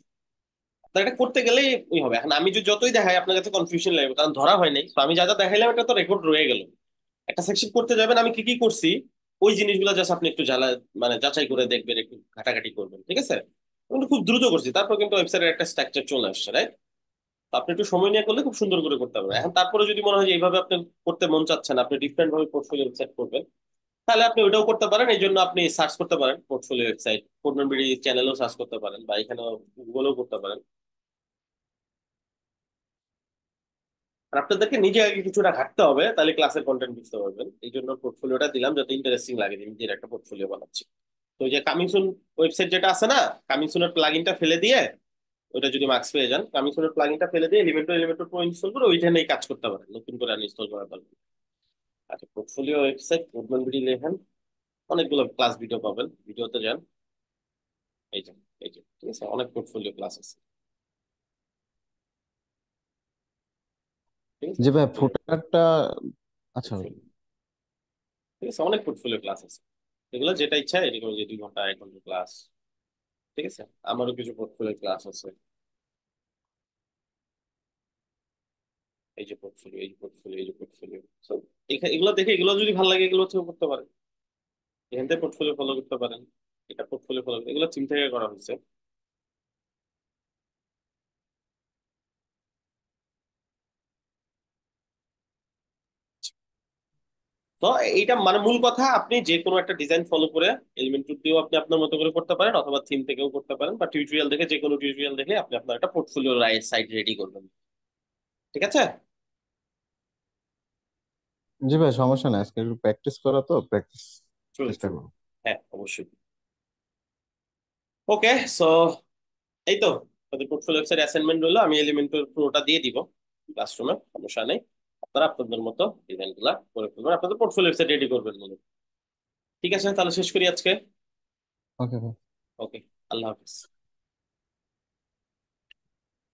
তো এটা করতে গেলেই ওই হবে। এখন আমি যদি যতই দেখাই আপনার কাছে কনফিউশন লাগবে, কারণ ধরা হয় নাই। তো আমি যা যা দেখাইলাম এটা তো রেকর্ড রয়ে গেল। একটা সেকশন করতে যাবেন, আমি কি কি করছি ওই জিনিসগুলো জাস্ট আপনি একটু মানে যাচাই করে দেখবেন, একটু ঘাটাঘাটি করবেন, ঠিক আছে। আমি কিন্তু খুব দ্রুত করছি, তারপর কিন্তু ওয়েবসাইটের একটা স্ট্রাকচার চলে আসছে, রাইট। আপনি একটু সময় নিয়ে করলে খুব সুন্দর করে করতে পারবেন। এখন তারপরে যদি মনে হয় যে এইভাবে আপনি করতে মন চাচ্ছেন, আপনি ডিফারেন্ট ভাবে পোর্টফোলিও সেট করবেন, তাহলে আপনি ওটাও করতে পারেন। এই জন্য আপনি সার্চ করতে পারেন portfolio website, Codeman BD চ্যানেলও search করতে পারেন, বা এখানে গুগলও করতে পারেন। আর আপনাদেরকে নিজে আগে কিছুটা ঘাটতে হবে, তাহলে ক্লাসের কন্টেন্ট বুঝতে পারবেন। এই জন্য পোর্টফোলিওটা দিলাম, যাতে ইন্টারেস্টিং লাগে যে নিজের একটা পোর্টফোলিও বানাচ্ছি। তো ওই যে কামিং সুন ওয়েবসাইট যেটা আছে না, কামিং সুনের প্লাগইনটা ফেলে দিয়ে, ওটা যদি মার্কস পেয়ে যান, কামিং সুনের প্লাগইনটা ফেলে দিয়ে এলিমেন্টর প্রো ইনস্টল করে ওইখানেই কাজ করতে পারেন, নতুন করে আনইনস্টল করার দরকার নেই। আচ্ছা, পোর্টফোলিও ওয়েবসাইট কোডম্যান বিডি লেখেন, অনেকগুলো ক্লাস ভিডিও পাবেন, ভিডিওতে যান। এই যে, এই যে, ঠিক আছে, অনেক পোর্টফোলিও ক্লাস আছে। ঠিক আছে, যে ভাই ফুটারটা, আচ্ছা। portfolio, ঠিক আছে, অনেক পোর্টফোলিও ক্লাস আছে। এগুলো যেটা ইচ্ছা, এরকম যে 2 ঘন্টা 1 ঘন্টা ক্লাস। ঠিক আছে, আমারও কিছু পোর্টফোলিও ক্লাস আছে। এই যে পোর্টফোলিও, এই যে পোর্টফোলিও, এই যে পোর্টফোলিও। এগুলো দেখে, এগুলো যদি ভালো লাগে এগুলো থেকেও করতে পারেন। এখান থেকে পোর্টফোলিও ফলো করতে পারেন। এটা পোর্টফোলিও ফলো, এগুলো থিম থেকে করা হয়েছে। তো এইটা মানে মূল কথা, আপনি যে কোনো একটা ডিজাইন ফলো করে এলিমেন্টর দিয়েও আপনি আপনার মতো করে করতে পারেন, অথবা থিম থেকেও করতে পারেন, বা টিউটোরিয়াল দেখে, যে কোনো টিউটোরিয়াল দেখে আপনি আপনার একটা পোর্টফোলিও সাইট রেডি করবেন। ঠিক আছে? জি ভাই, সমস্যা নাই, আজকে একটু প্র্যাকটিস করা, তো প্র্যাকটিস ট্রু চেষ্টা ট্রু। করবো। হ্যাঁ, অবশ্যই। ওকে, সো এই তো তাদের পোর্টফোলিও ওয়েবসাইট অ্যাসাইনমেন্ট হলো, আমি এলিমেন্টর পুরোটা দিয়ে দিব ক্লাসরুমে, সমস্যা নেই। আপনারা আপনাদের মতো ডিজাইন গুলা করে ফেলবেন, আপনাদের পোর্টফোলিও ওয়েবসাইট রেডি করবেন মনে। ঠিক আছে, তাহলে শেষ করি আজকে। ওকে ভাই। ওকে, আল্লাহ হাফিজ।